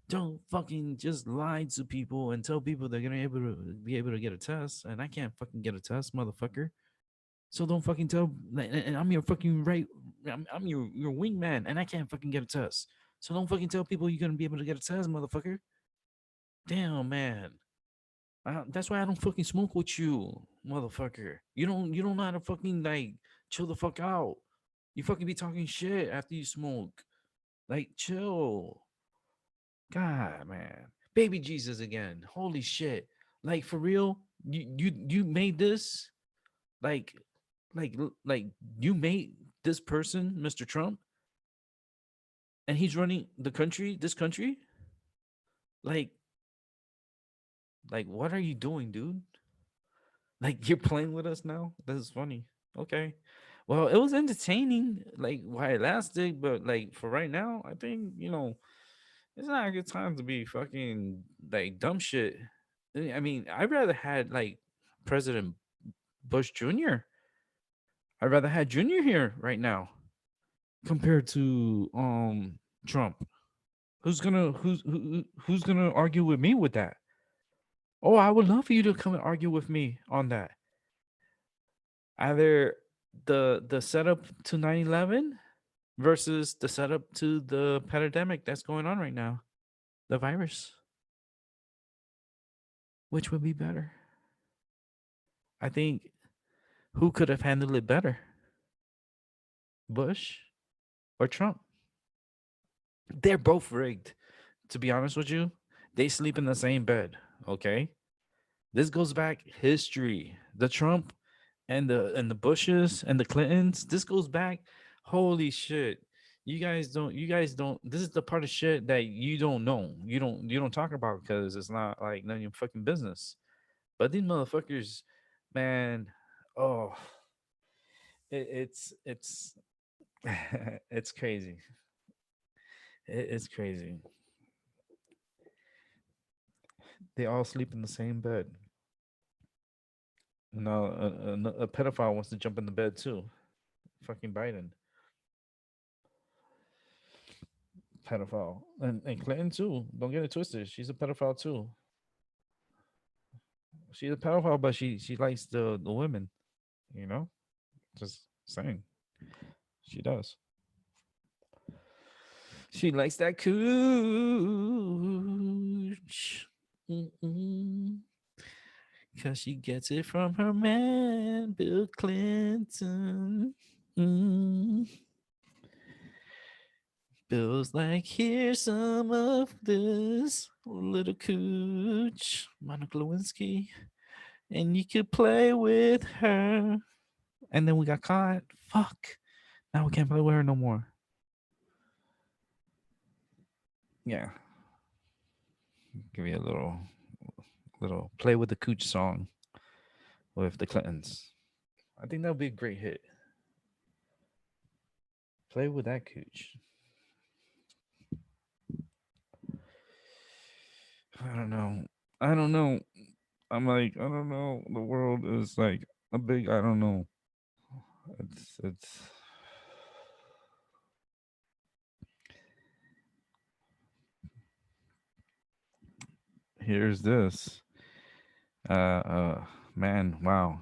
Don't fucking just lie to people and tell people they're gonna be able to get a test, and I can't fucking get a test, motherfucker. So don't fucking tell. And I'm your fucking right. I'm your wingman, and I can't fucking get a test. So don't fucking tell people you're gonna be able to get a test, motherfucker. Damn, man. That's why I don't fucking smoke with you, motherfucker. You don't know how to fucking like chill the fuck out. You fucking be talking shit after you smoke. Like chill. God, man. Baby Jesus again. Holy shit. Like for real? You made this? Like like you made this person, Mr. Trump, and he's running this country? Like what are you doing, dude? Like you're playing with us now? This is funny. Okay. Well, it was entertaining, like while it lasted, but like for right now, I think, it's not a good time to be fucking like dumb shit. I mean, I'd rather had like President Bush Jr. I'd rather had Jr. here right now compared to Trump. Who's gonna argue with me with that? Oh, I would love for you to come and argue with me on that. Either the setup to 9/11 versus the setup to the pandemic that's going on right now, the virus. Which would be better? I think who could have handled it better? Bush or Trump? They're both rigged. To be honest with you, they sleep in the same bed. Okay, this goes back history. The Trump and the Bushes and the Clintons. This goes back. Holy shit! You guys don't. You guys don't. This is the part of shit that you don't know. You don't talk about because it's not like none of your fucking business. But these motherfuckers, man. Oh, it's it's crazy. It's crazy. They all sleep in the same bed. Now a pedophile wants to jump in the bed too. Fucking Biden, pedophile, and Clinton too. Don't get it twisted. She's a pedophile too. She's a pedophile, but she likes the women. You know, just saying. She does. She likes that cooch. Mm-mm. Cause she gets it from her man, Bill Clinton. Mm. Bill's like, here's some of this little cooch, Monica Lewinsky, and you could play with her. And then we got caught. Fuck. Now we can't play with her no more. Yeah. Give you a little play with the cooch song with the Clintons. I think that would be a great hit. Play with that cooch. I don't know. I don't know. I'm like, I don't know. The world is like a big I don't know. It's here's this. Man, wow.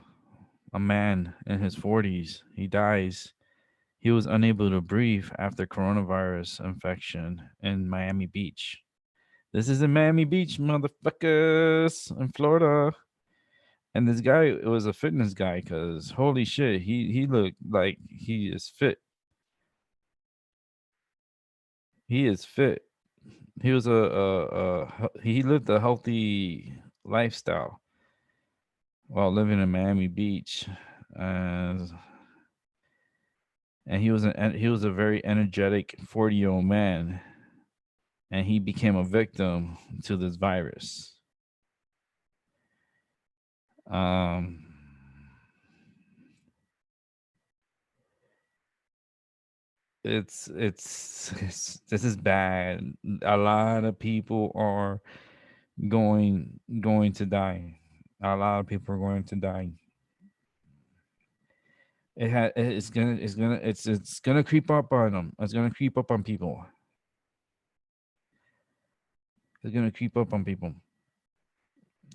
A man in his 40s. He dies. He was unable to breathe after coronavirus infection in Miami Beach. This is in Miami Beach, motherfuckers, in Florida. And this guy, it was a fitness guy, cause holy shit, he looked like he is fit. He is fit. He was he lived a healthy lifestyle while living in Miami Beach, and he was a very energetic 40-year-old man, and he became a victim to this virus. Um, it's this is bad. A lot of people are going to die. A lot of people are going to die. It's gonna creep up on them. It's gonna creep up on people. It's gonna creep up on people,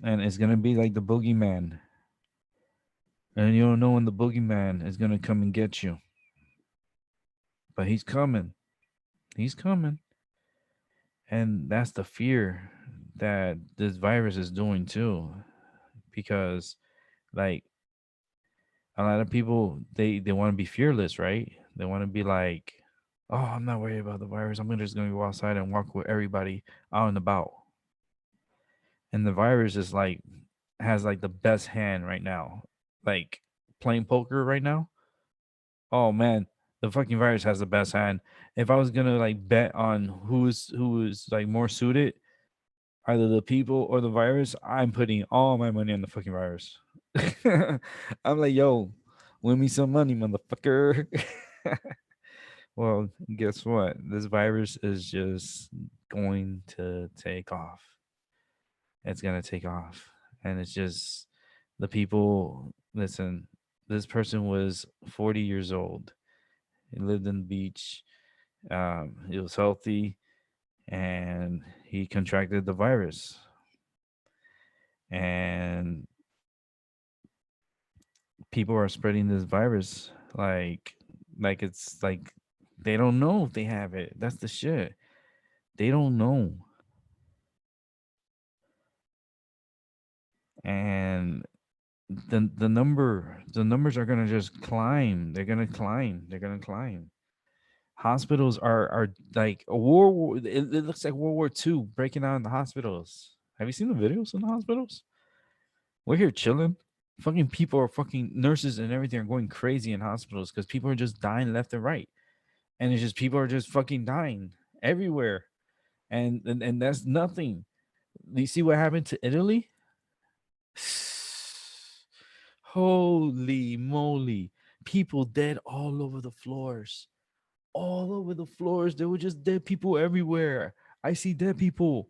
and it's gonna be like the boogeyman. And you don't know when the boogeyman is gonna come and get you, but he's coming. He's coming, and that's the fear that this virus is doing too, because like a lot of people they want to be fearless, right? They want to be like, oh, I'm not worried about the virus. I'm just gonna go outside and walk with everybody out and about. And the virus is like has like the best hand right now. Like playing poker right now. Oh man, the fucking virus has the best hand. If I was gonna like bet on who is like more suited, either the people or the virus, I'm putting all my money on the fucking virus. I'm like, yo, win me some money, motherfucker. Well, guess what? This virus is just going to take off. It's gonna take off. And it's just the people listen, this person was 40 years old. He lived in the beach. He was healthy and he contracted the virus. And people are spreading this virus like it's like they don't know if they have it. That's the shit. They don't know. And the numbers are gonna just climb. They're gonna climb. They're gonna climb. Hospitals are like a war. It looks like World War II breaking out in the hospitals. Have you seen the videos in the hospitals? We're here chilling. Fucking people are fucking nurses and everything are going crazy in hospitals because people are just dying left and right, and it's just people are just fucking dying everywhere, and that's nothing. You see what happened to Italy? Holy moly. People dead all over the floors. All over the floors. There were just dead people everywhere. I see dead people.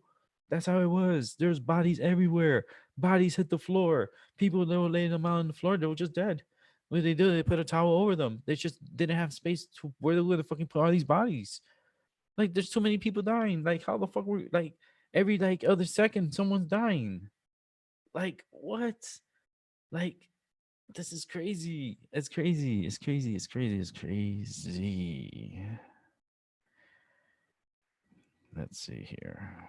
That's how it was. There's bodies everywhere. Bodies hit the floor. People that were laying them out on the floor, they were just dead. What did they do? They put a towel over them. They just didn't have space to where they were gonna fucking put all these bodies. Like there's too many people dying. Like how the fuck were like every like other second someone's dying. Like what? Like This is crazy. It's crazy. It's crazy. It's crazy. It's crazy. Let's see here.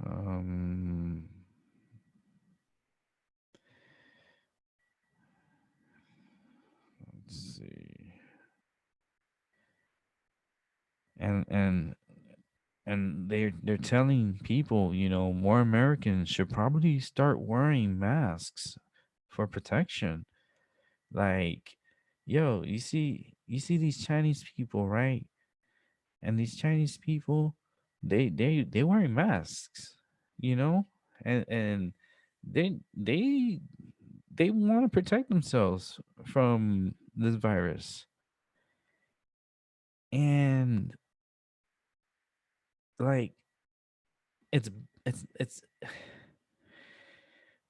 Um, let's see. And they're telling people, more Americans should probably start wearing masks for protection. Like, yo, you see these Chinese people, right? And these Chinese people, they wearing masks, you know, and they they want to protect themselves from this virus, and like it's it's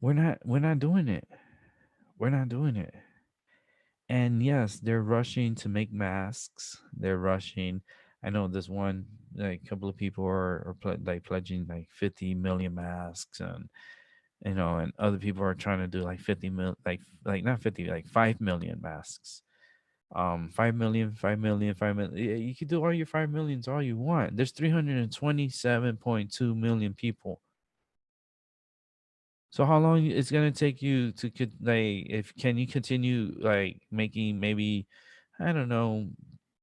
we're not doing it. We're not doing it. And yes, they're rushing to make masks. They're rushing. I know this one, like, couple of people like pledging like 50 million masks, and other people are trying to do like 50 mil, like not 50, like 5 million masks. 5 million, 5 million, 5 million. Yeah, you can do all your 5 millions all you want. There's 327.2 million people. So how long it's gonna take you to like, if can you continue like making, maybe, I don't know,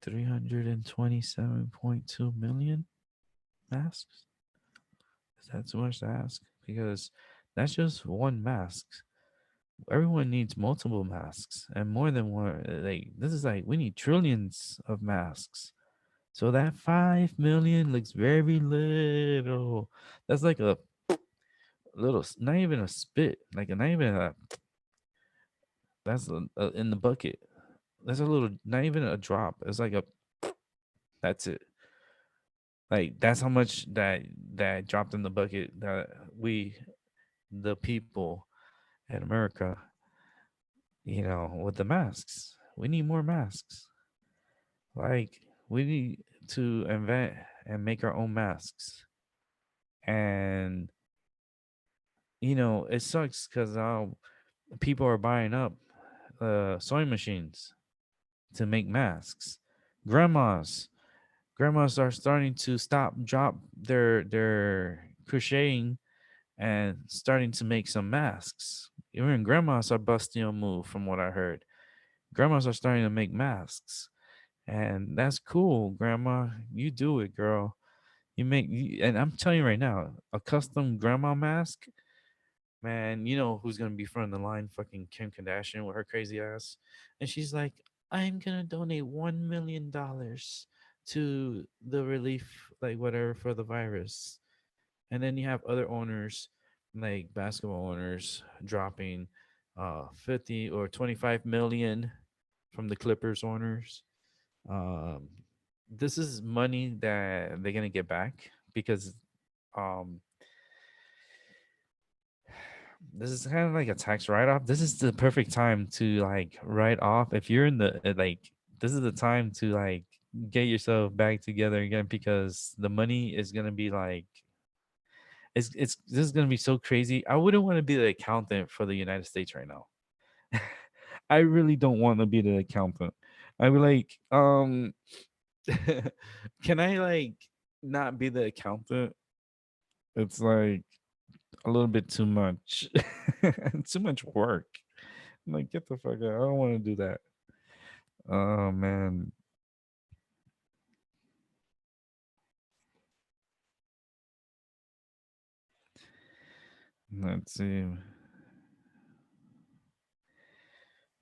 327.2 million masks? Is that too much to ask? Because that's just one mask. Everyone needs multiple masks and more than one. Like, this is like, we need trillions of masks. So that 5 million looks very little. That's like a little, not even a spit, like not even a, that's in the bucket. That's a little, not even a drop. It's like a, that's it. Like, that's how much that dropped in the bucket, that we, the people in America, with the masks. We need more masks. Like, we need to invent and make our own masks. And it sucks because people are buying up sewing machines to make masks. Grandmas, grandmas are starting to drop their crocheting and starting to make some masks. Even grandmas are busting a move, from what I heard. Grandmas are starting to make masks, and that's cool, grandma. You do it, girl. And I'm telling you right now, a custom grandma mask, man. You know who's gonna be front of the line? Fucking Kim Kardashian with her crazy ass, and she's like, "I'm gonna donate $1 million to the relief, like whatever, for the virus." And then you have other owners, like basketball owners, dropping 50 or 25 million from the Clippers owners. Um, this is money that they're gonna get back because um, this is kind of like a tax write off. This is the perfect time to like write off if you're in the like. This is the time to like get yourself back together again, because the money is gonna be like, it's this is gonna be so crazy. I wouldn't want to be the accountant for the United States right now. I really don't want to be the accountant. I'd be like, can I like not be the accountant? It's like a little bit too much, too much work. I'm like, get the fuck out. I don't want to do that. Oh man. Let's see.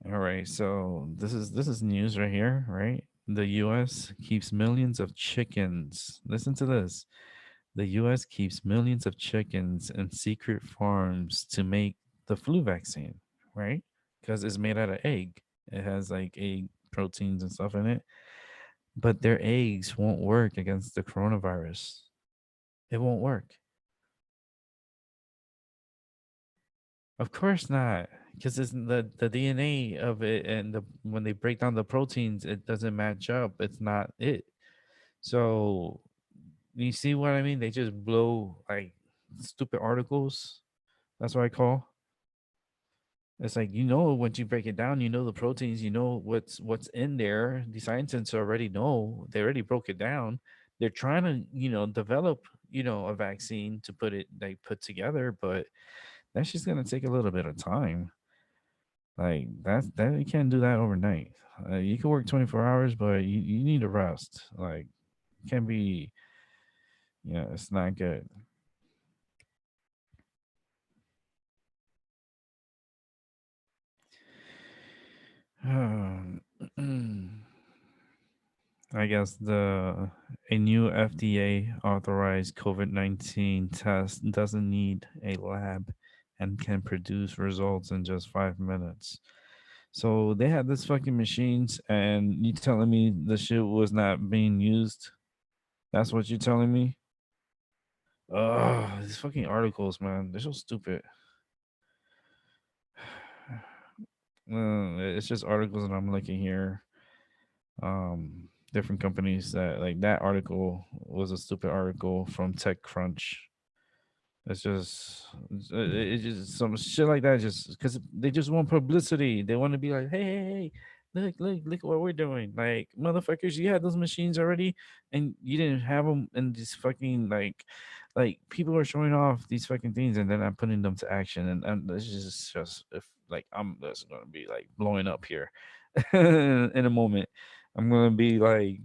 All right, so this is news right here, right? The U.S. keeps millions of chickens. Listen to this. The U.S. keeps millions of chickens in secret farms to make the flu vaccine, right? Because it's made out of egg. It has like egg proteins and stuff in it. But their eggs won't work against the coronavirus. It won't work. Of course not, because it's the DNA of it, and when they break down the proteins, it doesn't match up. It's not it. So you see what I mean? They just blow like stupid articles. That's what I call. It's like, once you break it down, the proteins, what's in there. The scientists already know. They already broke it down. They're trying to, develop, a vaccine to put together, but that's just gonna take a little bit of time. Like that you can't do that overnight. You can work 24 hours, but you need to rest. Like, can't be, it's not good. I guess the a new FDA authorized COVID-19 test doesn't need a lab and can produce results in just 5 minutes. So they had this fucking machines, and you telling me the shit was not being used? That's what you're telling me? These fucking articles, man, they're so stupid. It's just articles that I'm looking here. Different companies that, like, that article was a stupid article from TechCrunch. It's just some shit like that, just because they just want publicity. They want to be like, hey, look what we're doing. Like, motherfuckers, you had those machines already, and you didn't have them in this fucking, like people are showing off these fucking things, and then I'm putting them to action, and this is just, if like, I'm just gonna be like blowing up here in a moment. I'm gonna be like,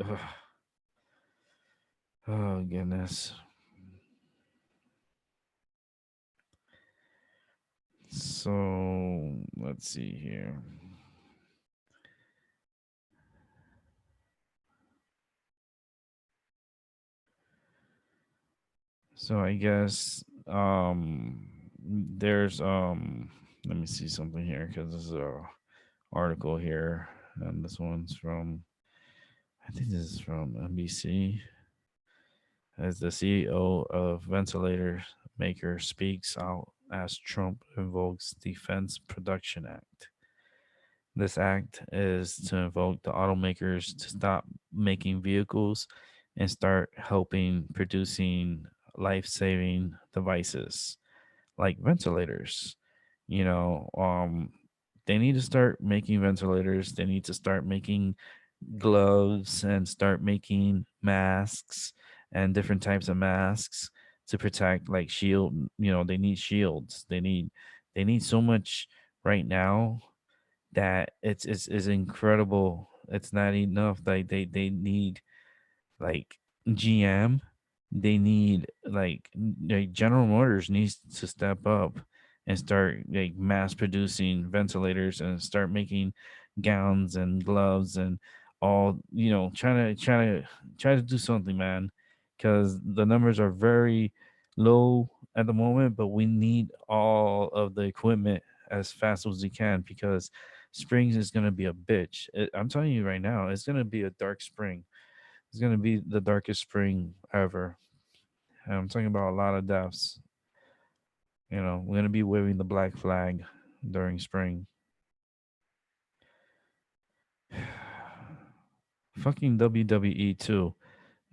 ugh, oh goodness. So let's see here. So I guess there's let me see something here, because this is a article here, and this one's from, I think this is from NBC. As the CEO of ventilator maker speaks out as Trump invokes Defense Production Act. This act is to invoke the automakers to stop making vehicles and start helping producing life-saving devices like ventilators. You know, they need to start making ventilators. They need to start making gloves and start making masks and different types of masks to protect, like, shield. They need shields. They need so much right now that it's incredible. It's not enough. Like, they need, like, GM. They need, like General Motors needs to step up and start, like, mass producing ventilators and start making gowns and gloves and all. Try to do something, man, because the numbers are very low at the moment. But we need all of the equipment as fast as we can, because spring is gonna be a bitch. I'm telling you right now, it's gonna be a dark spring. It's gonna be the darkest spring ever. And I'm talking about a lot of deaths. We're gonna be waving the black flag during spring. Fucking WWE too.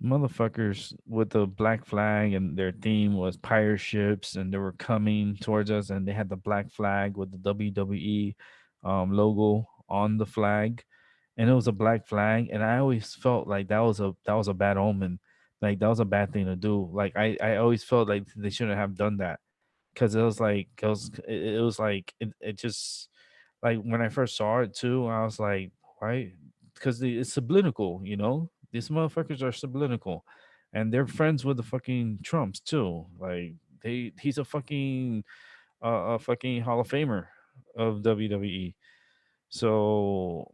Motherfuckers with the black flag, and their theme was pirate ships, and they were coming towards us, and they had the black flag with the WWE logo on the flag, and it was a black flag, and I always felt like that was a bad omen. Like, that was a bad thing to do. Like, I always felt like they shouldn't have done that, because it just, like, when I first saw it too, I was like, why? Because it's subliminal. These motherfuckers are subliminal, and they're friends with the fucking Trumps too. Like, he's a fucking Hall of Famer of WWE. So,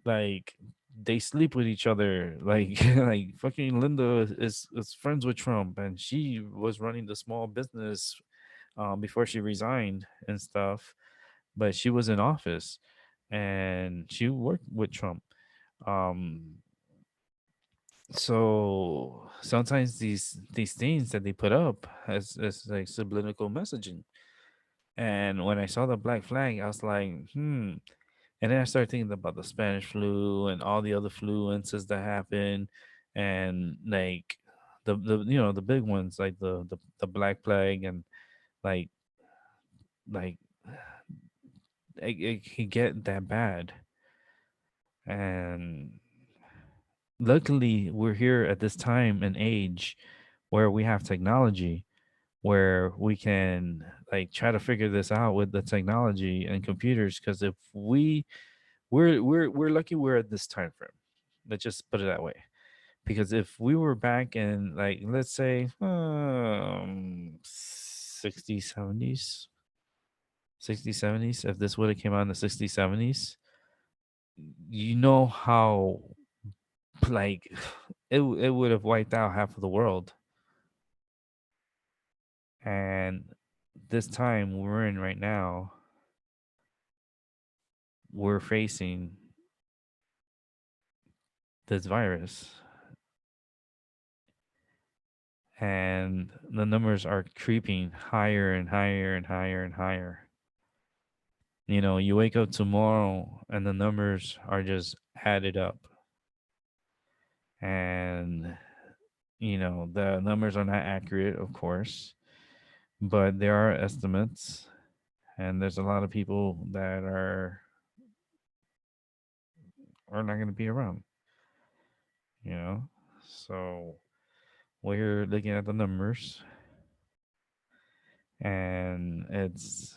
like, they sleep with each other. Like, like, fucking Linda is friends with Trump, and she was running the small business before she resigned and stuff. But she was in office, and she worked with Trump. Um, so sometimes these things that they put up as like subliminal messaging. And when I saw the black flag, I was like, hmm. And then I started thinking about the Spanish flu and all the other fluences that happen, and, like, the big ones like the Black Plague and like like it can get that bad. And luckily, we're here at this time and age where we have technology, where we can like try to figure this out with the technology and computers. Because if we're lucky we're at this time frame. Let's just put it that way. Because if we were back in like let's say 60s, 70s, 60s, 70s, if this would have came out in the 60s, 70s, you know how like it would have wiped out half of the world. And this time we're in right now, we're facing this virus, and the numbers are creeping higher and higher and higher and higher. You know, you wake up tomorrow and the numbers are just added up. And, you know, the numbers are not accurate, of course, but there are estimates. And there's a lot of people that are not going to be around, you know? So we're looking at the numbers, and it's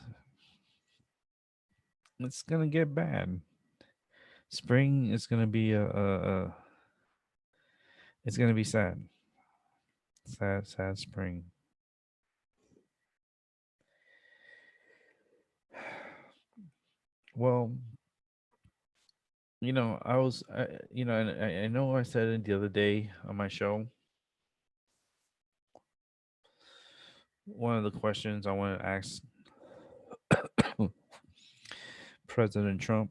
gonna get bad. Spring is gonna be a it's gonna be sad, sad spring. Well, you know, you know, and I know I said it the other day on my show. One of the questions I want to ask President Trump,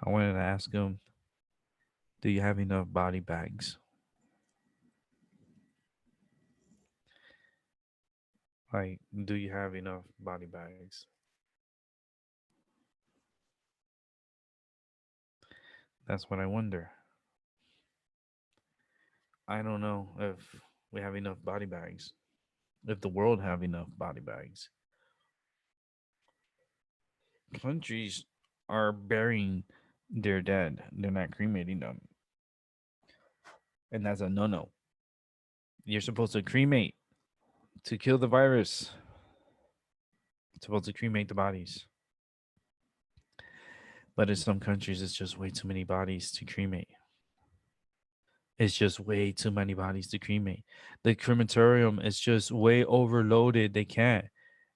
I wanted to ask him, do you have enough body bags? Like, do you have enough body bags? That's what I wonder. I don't know if we have enough body bags, if the world have enough body bags. Countries are burying their dead. They're not cremating them. And that's a no-no. You're supposed to cremate to kill the virus. It's supposed to cremate the bodies. But in some countries, it's just way too many bodies to cremate. It's just way too many bodies to cremate. The crematorium is just way overloaded. They can't.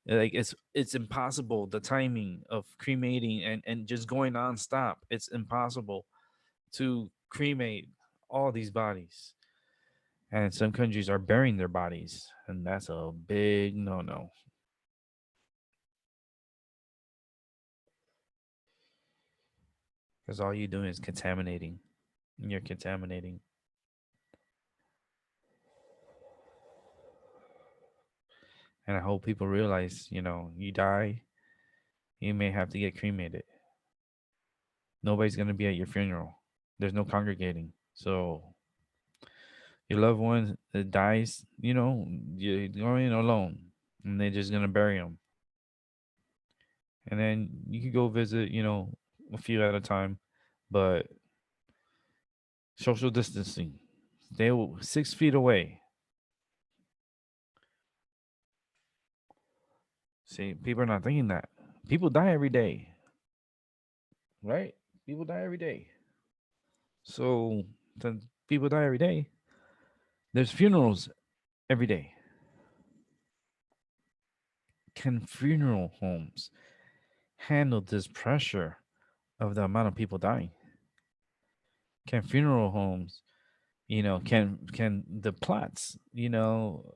Like it's impossible. The timing of cremating and just going nonstop. It's impossible to cremate all these bodies. And some countries are burying their bodies, and that's a big no-no. Because all you're doing is contaminating. You're contaminating. And I hope people realize, you know, you die, you may have to get cremated. Nobody's going to be at your funeral. There's no congregating. So your loved one that dies, you know, you're going alone, and they're just going to bury them. And then you could go visit, you know, a few at a time, but social distancing. Stay 6 feet away. See, people are not thinking that. People die every day, right? People die every day. So, since people die every day, there's funerals every day. Can funeral homes handle this pressure of the amount of people dying? Can funeral homes, you know, can the plots, you know,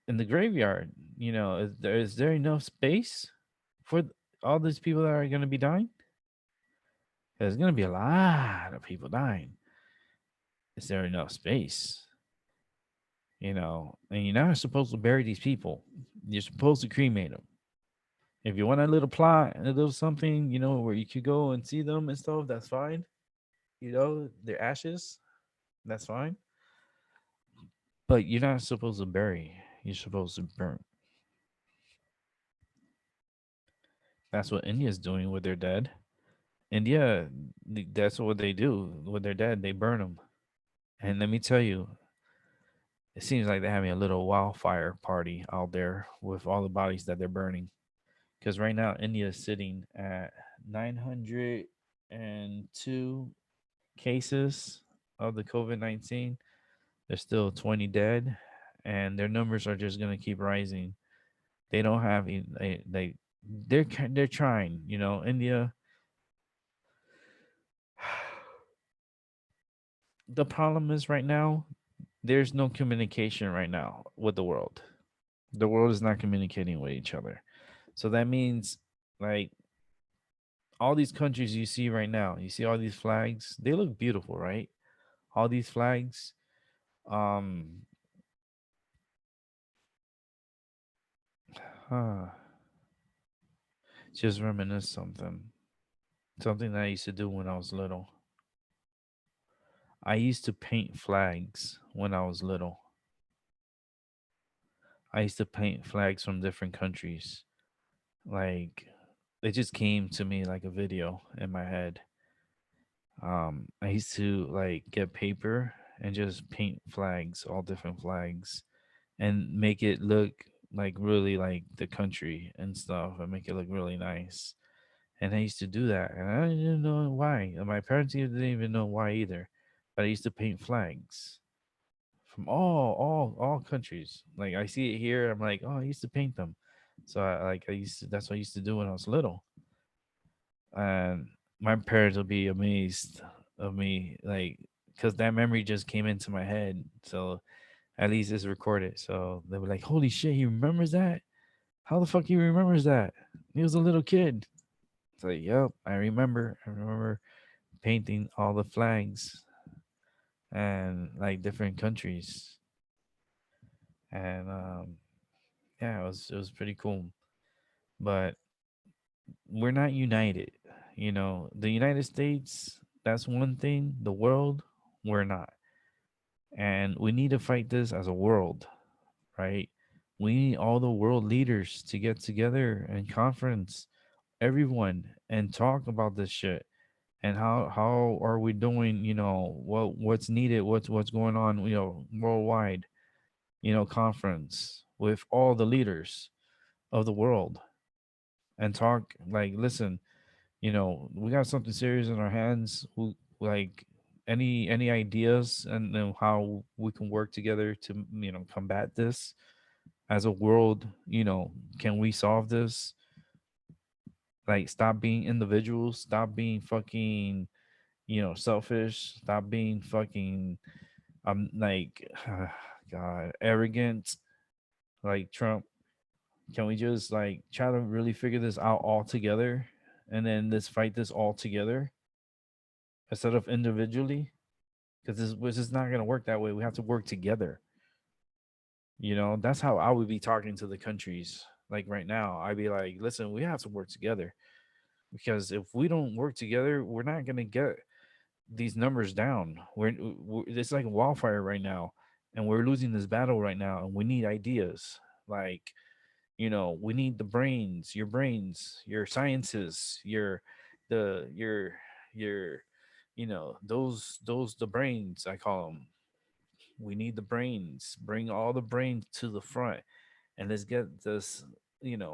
in the graveyard, you know, is there enough space for all these people that are going to be dying? There's going to be a lot of people dying. Is there enough space? You know, and you're not supposed to bury these people. You're supposed to cremate them. If you want a little plot, a little something, you know, where you could go and see them and stuff, that's fine. their ashes. That's fine, but you're not supposed to bury. You're supposed to burn. That's what India's doing with their dead. India, that's what they do with their dead. They burn them. And let me tell you, it seems like they're having a little wildfire party out there with all the bodies that they're burning. Because right now, India is sitting at 902 cases of the COVID-19. There's still 20 dead, and their numbers are just going to keep rising. They don't have they're trying. India. The problem is right now there's no communication right now with the world. The world is not communicating with each other. So that means, like, all these countries you see right now, you see all these flags, they look beautiful, right? All these flags. Um huh, just reminisce something that I used to do when I was little. I used to paint flags when I was little. I used to paint flags from different countries. Like, it just came to me like a video in my head. I used to like get paper and just paint flags, all different flags, and make it look like really like the country and stuff, and make it look really nice. And I used to do that, and I didn't know why. And my parents didn't even know why either. But I used to paint flags from all countries. Like, I see it here, I'm like, oh, I used to paint them. So I used to. That's what I used to do when I was little. And my parents will be amazed of me, like, because that memory just came into my head. So at least it's recorded. So they were like, "Holy shit, he remembers that? How the fuck he remembers that? He was a little kid." It's like, "Yep, I remember. I remember painting all the flags and like different countries, and yeah, it was pretty cool. But we're not united. The United States, that's one thing. The world, we're not. And we need to fight this as a world, right? We need all the world leaders to get together and conference everyone and talk about this shit. And how are we doing, what's needed, what's going on, worldwide, conference with all the leaders of the world, and talk like, listen, we got something serious in our hands. Like, any ideas, and how we can work together to combat this as a world. Can we solve this? Like, stop being individuals, stop being fucking selfish, stop being fucking like god, arrogant like Trump. Can we just like try to really figure this out all together, and then let's fight this all together instead of individually? Because this is not going to work that way. We have to work together. That's how I would be talking to the countries. Like, right now, I'd be like, listen, we have to work together, because if we don't work together, we're not going to get these numbers down. It's like a wildfire right now, and we're losing this battle right now, and we need ideas. Like, we need the brains, your sciences, your those the brains, I call them. We need the brains. Bring all the brains to the front, and let's get this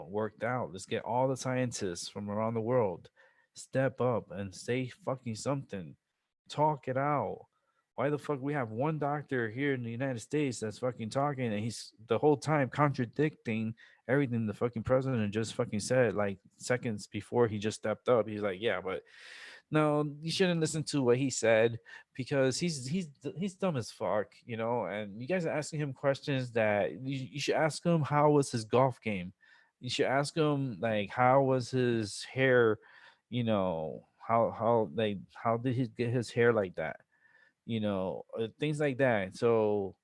worked out. Let's get all the scientists from around the world step up and say fucking something. Talk it out. Why the fuck we have one doctor here in the United States that's fucking talking, and he's the whole time contradicting everything the fucking president just fucking said, like, seconds before he just stepped up. He's like, yeah, but no, you shouldn't listen to what he said, because he's dumb as fuck, and you guys are asking him questions that you should ask him. How was his golf game? You should ask him, like, how was his hair, how did he get his hair like that, things like that. So,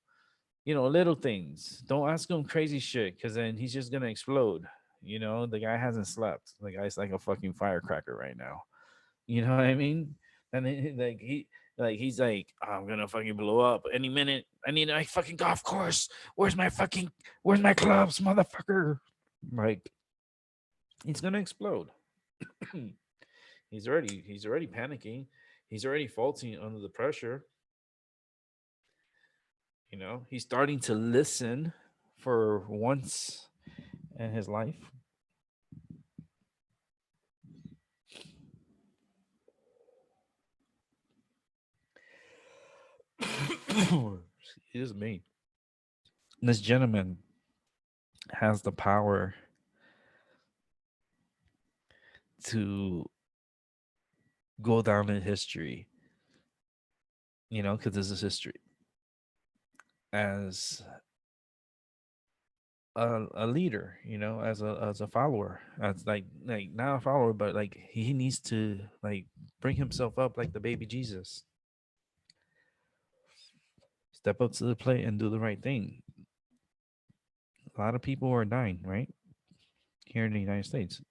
little things. Don't ask him crazy shit, because then he's just gonna explode. The guy hasn't slept. The guy's like a fucking firecracker right now. You know what I mean? And then he's like, I'm gonna fucking blow up any minute. I need a fucking golf course. Where's my clubs, motherfucker? Like, he's gonna explode. He's already panicking. He's already faulting under the pressure. He's starting to listen for once in his life. Excuse me. This gentleman has the power to go down in history, because this is history, as a leader, as a follower, as like not a follower, but like he needs to like bring himself up like the baby Jesus, step up to the plate and do the right thing. A lot of people are dying, right, here in the United States.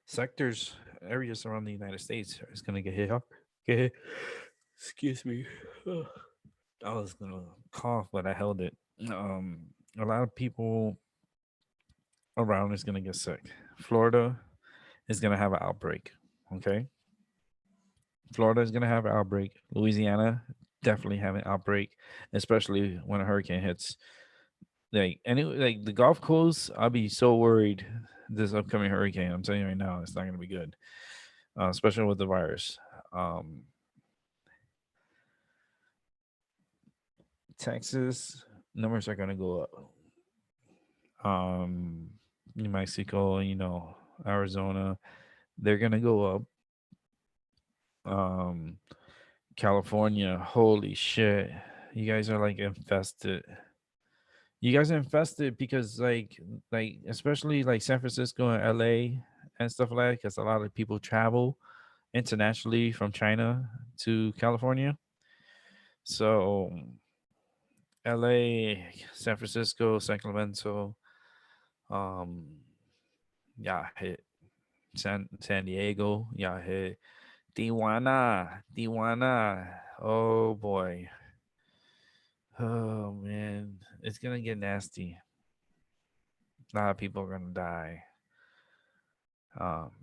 Sectors, areas around the United States is gonna get hit hard. Get hit. Excuse me. I was gonna cough, but I held it. A lot of people around is gonna get sick. Florida is gonna have an outbreak. Okay, Florida is gonna have an outbreak. Louisiana definitely have an outbreak, especially when a hurricane hits. Like the Gulf Coast, I'll be so worried this upcoming hurricane. I'm telling you right now, it's not gonna be good, especially with the virus. Um, Texas numbers are gonna go up. Um, New Mexico, Arizona, they're gonna go up. Um, California, holy shit, you guys are like infested. You guys are infested because like especially like San Francisco and LA and stuff like that, because a lot of people travel internationally from China to California. So LA, San Francisco, Sacramento, um, yeah, hit San Diego, yeah, hit Tijuana. Oh boy, oh man, it's gonna get nasty. A lot of people are gonna die.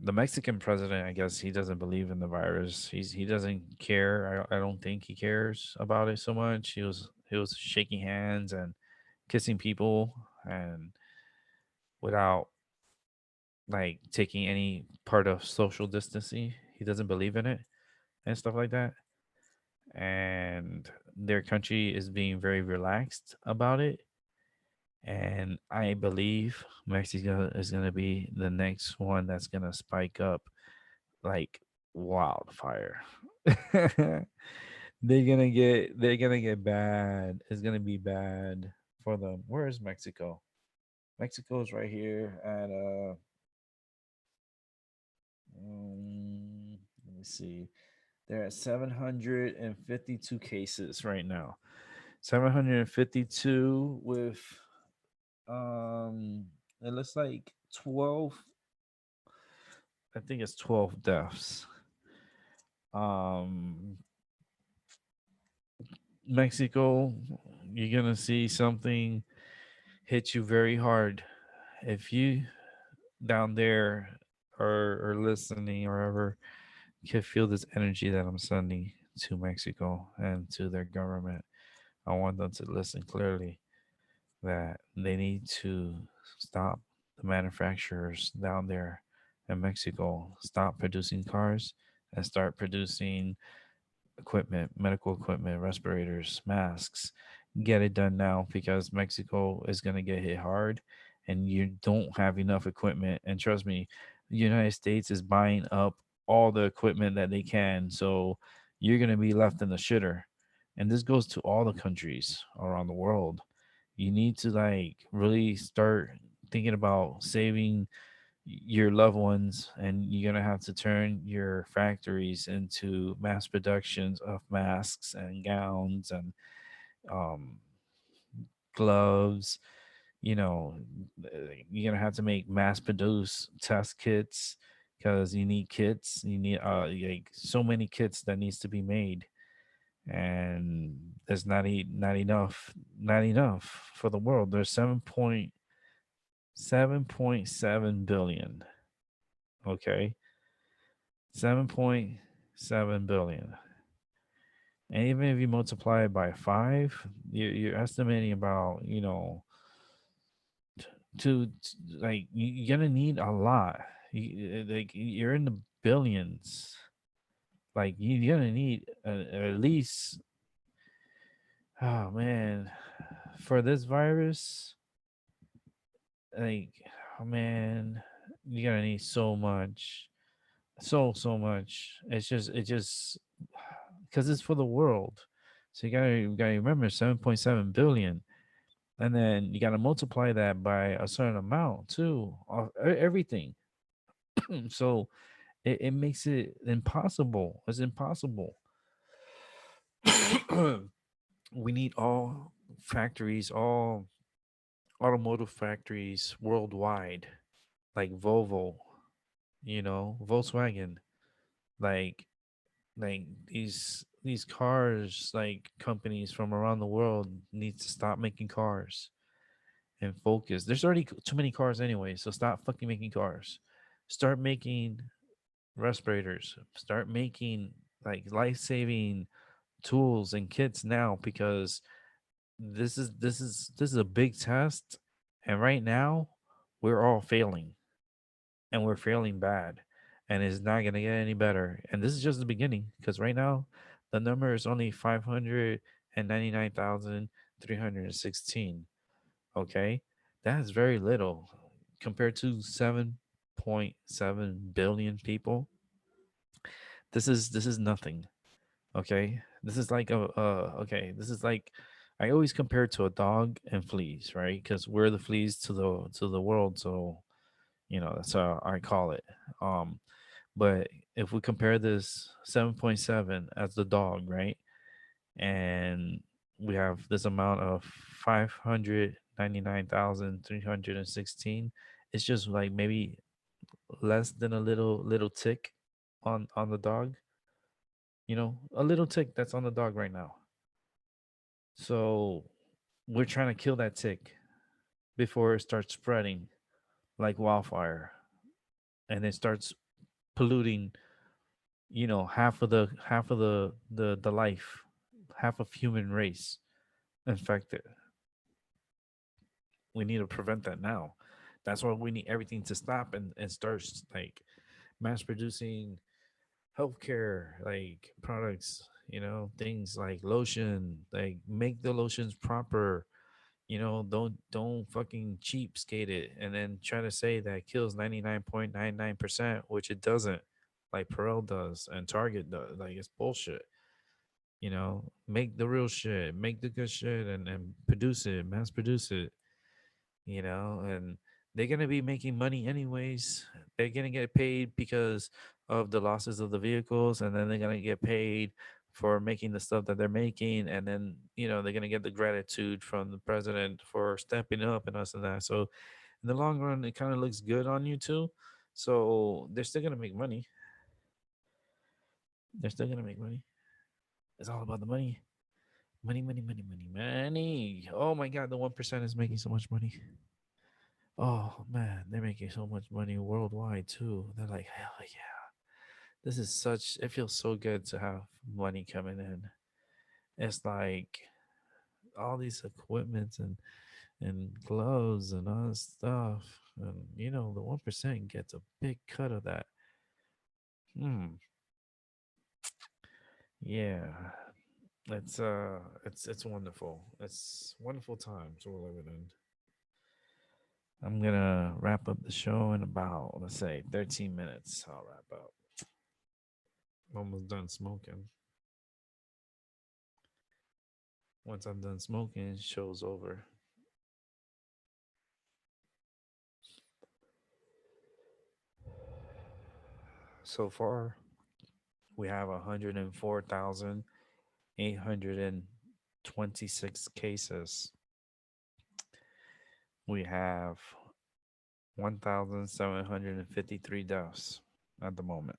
The Mexican president, I guess he doesn't believe in the virus. He doesn't care. I don't think he cares about it so much. He was shaking hands and kissing people, and without like taking any part of social distancing. He doesn't believe in it and stuff like that. And their country is being very relaxed about it. And I believe Mexico is going to be the next one that's going to spike up like wildfire. They're gonna get bad. It's gonna be bad for them. Where is Mexico? Mexico is right here at let me see. They're at 752 cases right now. 752 with it looks like 12, I think it's 12 deaths. Um Mexico, you're gonna see something hit you very hard. If you down there are listening or ever can feel this energy that I'm sending to Mexico and to their government, I want them to listen clearly that they need to stop the manufacturers down there in Mexico, stop producing cars and start producing equipment, medical equipment, respirators, masks. Get it done now because Mexico is going to get hit hard and you don't have enough equipment. And trust me, the United States is buying up all the equipment that they can. So you're going to be left in the shitter. And this goes to all the countries around the world. You need to like really start thinking about saving your loved ones, and you're going to have to turn your factories into mass productions of masks and gowns and um, gloves. you know you're going to have to make mass produce test kits. because you need kits. You need like so many kits that needs to be made, and there's not enough, not enough for the world. There's 7.7 Okay, 7.7 billion. And even if you multiply it by five, you're estimating about, like you're gonna need a lot. Like you're in the billions. Like you're gonna need at least, oh man, for this virus, like, oh man, you're gonna need so much, so much. It just because it's for the world. So you gotta remember 7.7 billion, and then you gotta multiply that by a certain amount too of everything. So it makes it impossible. It's impossible. We need all factories, all automotive factories worldwide, like Volvo, Volkswagen, like these cars, like companies from around the world need to stop making cars and focus. There's already too many cars anyway, so stop fucking making cars. Start making respirators. Start making like life-saving tools and kits now, because this is a big test, and right now we're all failing, and we're failing bad, and it's not going to get any better. And this is just the beginning, because right now the number is only 599,316. Okay, that's very little compared to 7.7 billion people. This is nothing. Okay, this is like okay, this is like, I always compare it to a dog and fleas, right? Because we're the fleas to the world, so that's how I call it. But if we compare this 7.7 as the dog, right, and we have this amount of 599,316, it's just like maybe less than a little tick on the dog, a little tick that's on the dog right now. So we're trying to kill that tick before it starts spreading like wildfire, and it starts polluting, half of the life, half of human race infected. We need to prevent that now. That's why we need everything to stop and start like mass producing healthcare like products, things like lotion, like make the lotions proper. Don't fucking cheapskate it and then try to say that it kills 99.99%, which it doesn't, like Perel does and Target does. Like, it's bullshit. Make the real shit, make the good shit, and produce it, mass produce it, and they're gonna be making money anyways. They're gonna get paid because of the losses of the vehicles, and then they're gonna get paid for making the stuff that they're making, and then they're gonna get the gratitude from the president for stepping up and us and that. So in the long run, it kind of looks good on you too. So they're still gonna make money. They're still gonna make money. It's all about the money. Money, money, money, money, money. Oh my god, the 1% is making so much money. Oh man, they're making so much money worldwide too. They're like, hell yeah. This is such, it feels so good to have money coming in. It's like all these equipments and gloves and all this stuff. And the 1% gets a big cut of that. Hmm. Yeah. It's wonderful. It's wonderful times we're living in. I'm gonna wrap up the show in about, let's say, 13 minutes. I'll wrap up. I'm almost done smoking. Once I'm done smoking, show's over. So far, we have 104,826 cases. We have 1,753 deaths. at the moment.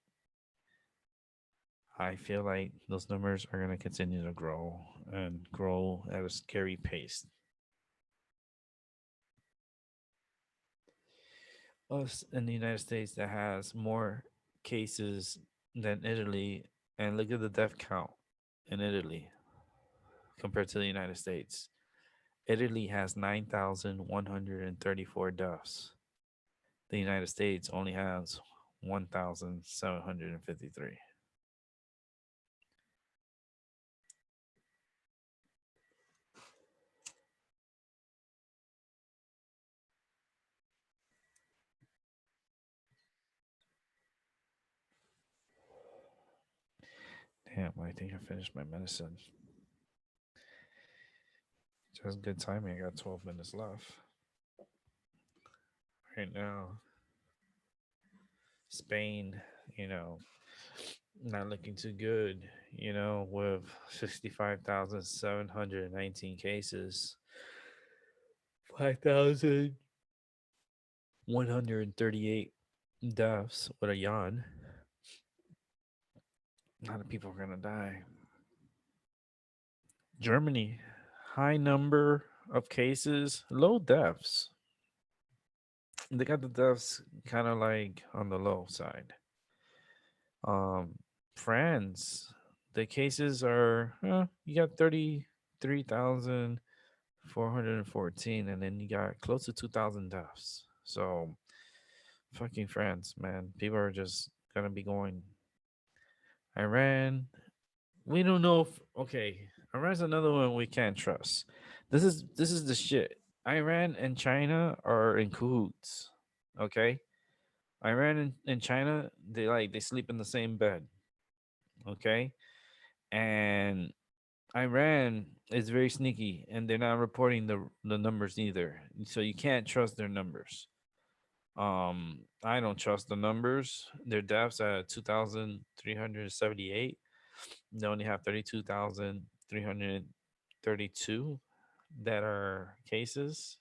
I feel like those numbers are going to continue to grow and grow at a scary pace. Us in the United States that has more cases than Italy, and look at the death count in Italy compared to the United States. Italy has 9,134 deaths. The United States only has 1,753. Damn, I think I finished my medicine. Just good timing. I got 12 minutes left. Right now, Spain, you know, not looking too good, with 65,719 cases, 5,138 deaths with a yawn. A lot of people are going to die. Germany, high number of cases, low deaths. They got the deaths kind of like on the low side. Um, France, the cases are you got 33,414, and then you got close to 2,000 deaths. So fucking France, man, people are just gonna be going. Iran, we don't know if okay. Iran's another one we can't trust. This is the shit. Iran and China are in cahoots. Okay, Iran and China, they sleep in the same bed. Okay, and Iran is very sneaky, and they're not reporting the numbers either. So you can't trust their numbers. I don't trust the numbers. Their deaths at 2,378. They only have 32,332 that are cases.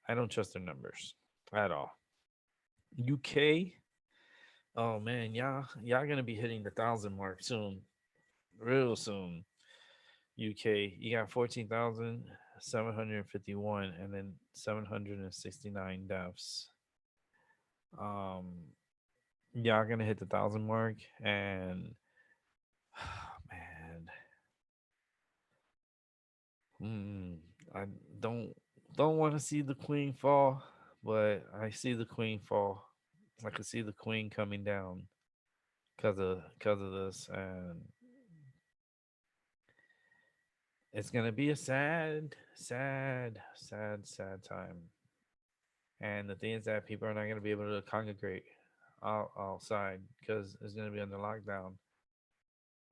I don't trust their numbers at all. UK, oh man, y'all gonna be hitting the 1,000 mark soon, real soon. UK, you got 14,751 and then 769 deaths. Um, y'all gonna hit the 1,000 mark, and man, mm, I don't don't want to see the queen fall, but I see the queen fall. I can see the queen coming down because of this, and it's gonna be a sad, sad, sad, sad time. And the thing is that people are not gonna be able to congregate outside because it's gonna be under lockdown.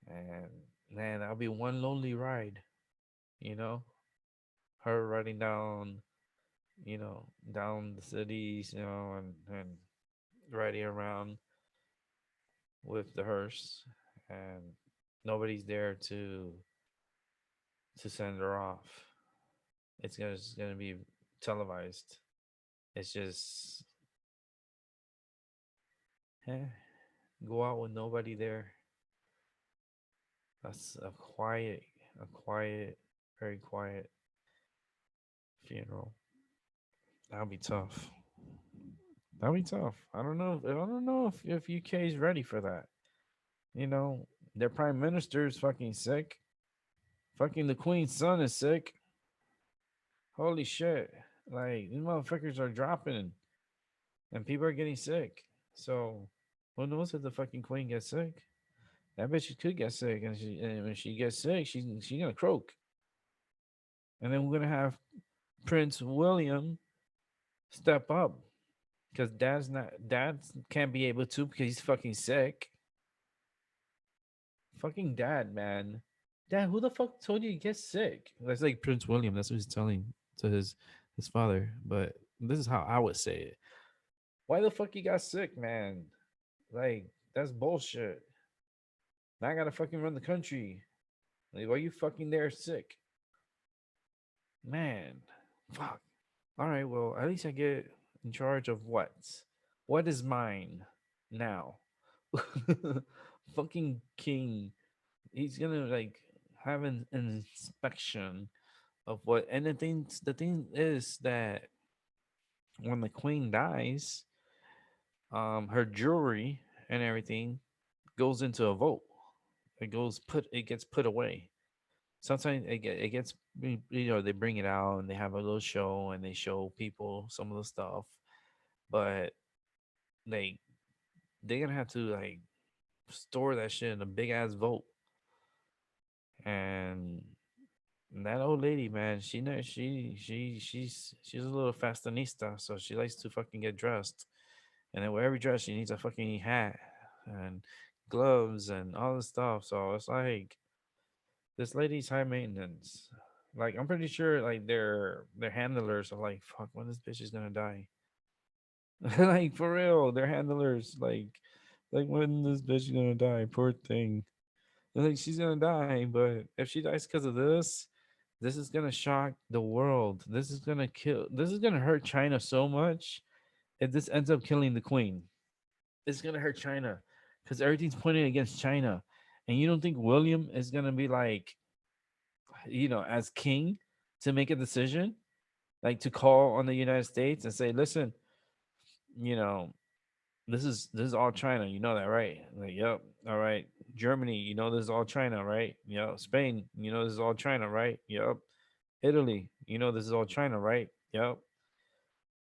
And man, that'll be one lonely ride, you know, her riding down, down the cities, and riding around with the hearse, and nobody's there to send her off. It's gonna be televised. It's just eh, go out with nobody there. That's a quiet, very quiet funeral. That'll be tough. That'll be tough. I don't know. I don't know if UK is ready for that. You know, their prime minister is fucking sick. Fucking the queen's son is sick. Holy shit! Like these motherfuckers are dropping, and people are getting sick. So who knows if the fucking queen gets sick? I bet she could get sick, and when she gets sick, she's gonna croak. And then we're gonna have Prince William step up because dad can't be able to because he's fucking sick. Fucking dad, man. Dad, who the fuck told you to get sick? That's like Prince William. That's what he's telling to his father. But this is how I would say it. Why the fuck you got sick, man? Like that's bullshit. Now I gotta fucking run the country. Like, why you fucking there sick? Man, fuck. All right, well, at least I get in charge of what? What is mine now? fucking king. He's gonna like have an inspection of what. And the thing is that when the queen dies, her jewelry and everything goes into a vault. It gets put away. Sometimes it gets they bring it out and they have a little show and they show people some of the stuff, but like they're gonna have to like store that shit in a big ass vault. And that old lady, man, she know she's a little fashionista, so she likes to fucking get dressed. And then wherever dress, she needs a fucking hat and gloves and all this stuff. So it's like this lady's high maintenance. Like I'm pretty sure like their handlers are like, fuck, when this bitch is gonna die. Like for real, their handlers like when this bitch is gonna die, poor thing. Like she's gonna die, but if she dies because of this is gonna shock the world. This is gonna hurt China so much if this ends up killing the queen. It's gonna hurt China because everything's pointing against China. And you don't think William is gonna be like, as king to make a decision, like to call on the United States and say, listen, you know, this is all China. You know that, right? Like, yep. All right. Germany, this is all China, right? Yep. Spain, this is all China, right? Yep. Italy, this is all China, right? Yep.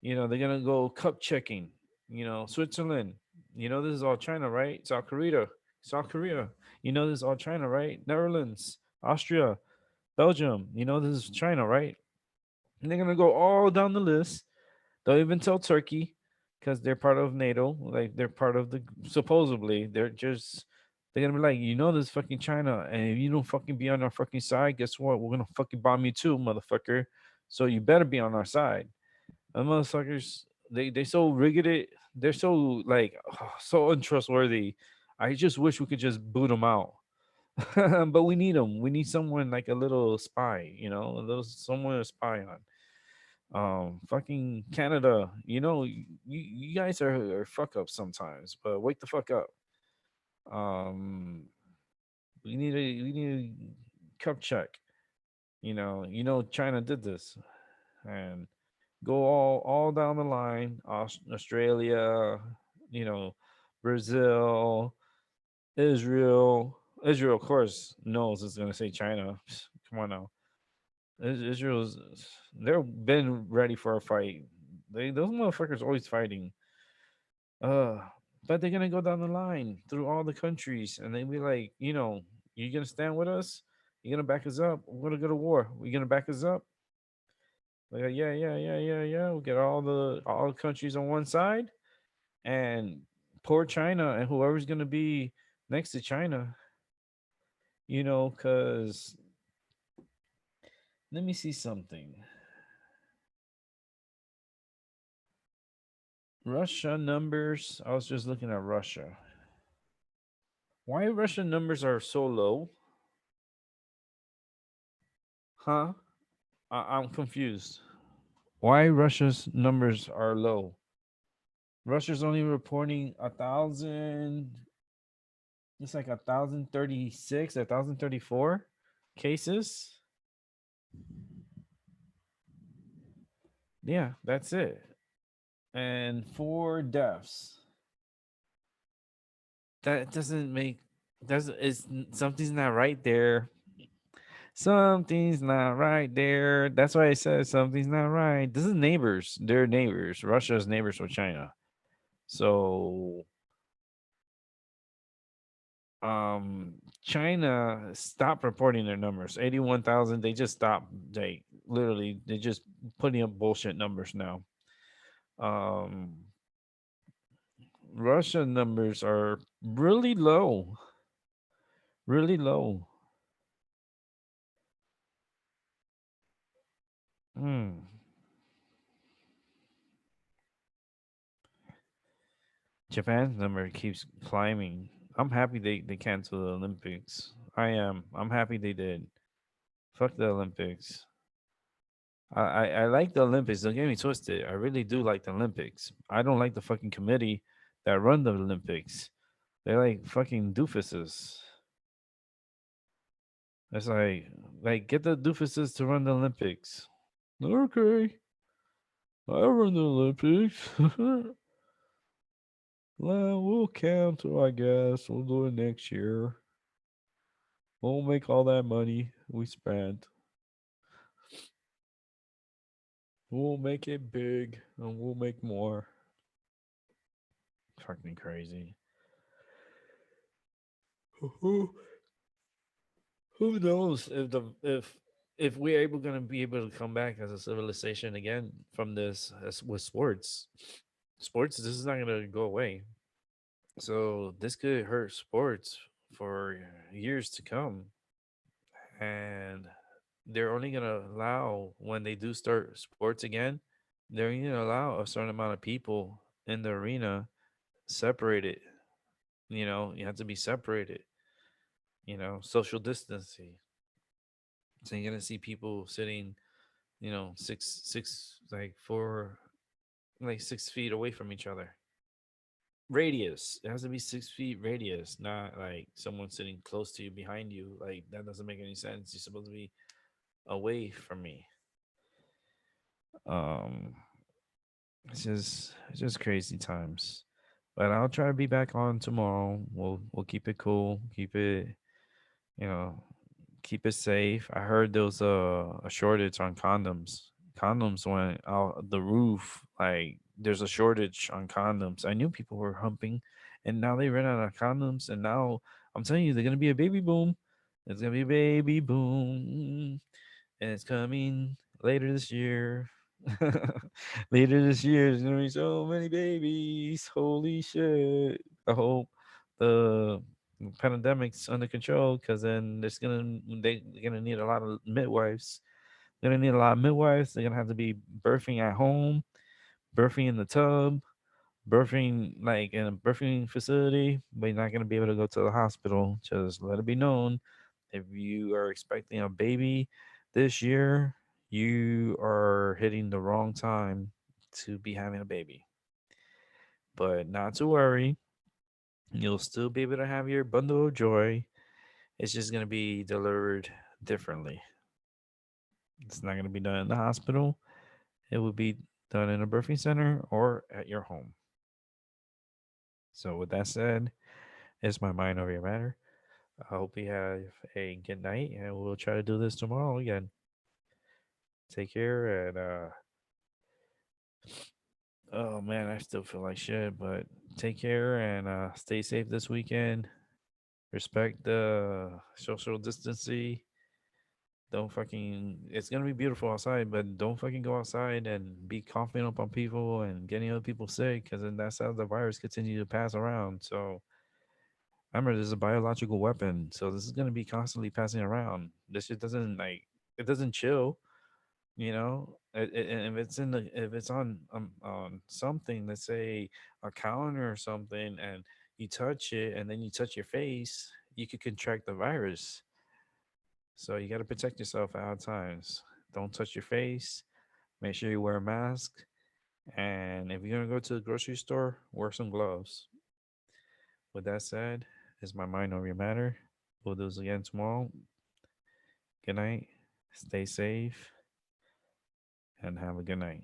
They're gonna go cup checking. Switzerland, this is all China, right? South Korea, this is all China, right? Netherlands, Austria, Belgium, this is China, right? And they're gonna go all down the list. They'll even tell Turkey because they're part of NATO. Like they're part of the supposedly they're gonna be like, this is fucking China, and if you don't fucking be on our fucking side, guess what? We're gonna fucking bomb you too, motherfucker. So you better be on our side. And motherfuckers, they so rigged it. They're so like so untrustworthy. I just wish we could just boot them out. But we need them. We need someone like a little spy, a little someone to spy on. Fucking Canada, you guys are fuck up sometimes, but wake the fuck up. Um, we need a cup check. China did this, and go all down the line. Australia, you know, Brazil, Israel. Israel, of course, knows it's gonna say China. Come on now. Israel's they've been ready for a fight. Those motherfuckers always fighting. Uh, but they're gonna go down the line through all the countries, and they be like, you gonna stand with us? You gonna back us up? We're gonna go to war. We gonna back us up? Like, yeah, yeah, yeah, yeah, yeah. We get all the countries on one side, and poor China and whoever's gonna be next to China. Because let me see something. Russia numbers. I was just looking at Russia. Why Russian numbers are so low? Huh? I'm confused. Why Russia's numbers are low? Russia's only reporting 1,000. It's like 1,036, 1,034 cases. Yeah, that's it. And 4 deaths. That doesn't make doesn't is something's not right there. Something's not right there. That's why I said something's not right. This is neighbors. They're neighbors. Russia's neighbors with China. So China stopped reporting their numbers. 81,000. They just stopped. They just putting up bullshit numbers now. Um Russia numbers are really low. Really low. Hmm. Japan's number keeps climbing. I'm happy they canceled the Olympics. I am. I'm happy they did. Fuck the Olympics. I like the Olympics. Don't get me twisted. I really do like the Olympics. I don't like the fucking committee that run the Olympics. They're like fucking doofuses. It's like get the doofuses to run the Olympics. Okay, I run the Olympics. Well, we'll cancel, I guess. We'll do it next year. We'll make all that money we spent. We'll make it big and we'll make more. Fucking crazy. Who who knows if we're able gonna be able to come back as a civilization again from this as with sports. Sports, this is not gonna go away. So this could hurt sports for years to come. And they're only gonna allow when they do start sports again, they're only gonna allow a certain amount of people in the arena separated. You have to be separated, social distancing. So you're gonna see people sitting, six like 6 feet away from each other. Radius. It has to be 6 feet radius, not like someone sitting close to you behind you. Like that doesn't make any sense. You're supposed to be away from me. Um it's just crazy times. But I'll try to be back on tomorrow. We'll keep it cool, you know, keep it safe. I heard there was a shortage on condoms. Condoms went out the roof. Like there's a shortage on condoms. I knew people were humping, and now they ran out of condoms. And now I'm telling you, they're gonna be a baby boom. It's gonna be a baby boom, and it's coming later this year. Later this year, there's gonna be so many babies. Holy shit! I hope the pandemic's under control because then they're gonna need a lot of midwives. They're gonna need a lot of midwives. They're gonna have to be birthing at home, birthing in the tub, birthing like in a birthing facility, but you're not gonna be able to go to the hospital. Just let it be known, if you are expecting a baby this year, you are hitting the wrong time to be having a baby. But not to worry, you'll still be able to have your bundle of joy. It's just going to be delivered differently. It's not going to be done in the hospital. It will be done in a birthing center or at your home. So, with that said, it's my mind over your matter. I hope you have a good night, and we'll try to do this tomorrow again. Take care, and oh man, I still feel like shit, but take care and stay safe this weekend. Respect the social distancing. Don't fucking. It's gonna be beautiful outside, but don't fucking go outside and be coughing up on people and getting other people sick, because then that's how the virus continue to pass around. So remember, this is a biological weapon, so this is gonna be constantly passing around. This shit doesn't it doesn't chill. And if it's on something, let's say a counter or something, and you touch it, and then you touch your face, you could contract the virus. So you got to protect yourself at all times. Don't touch your face. Make sure you wear a mask. And if you're going to go to the grocery store, wear some gloves. With that said, it's my mind over your matter. We'll do this again tomorrow. Good night. Stay safe and have a good night.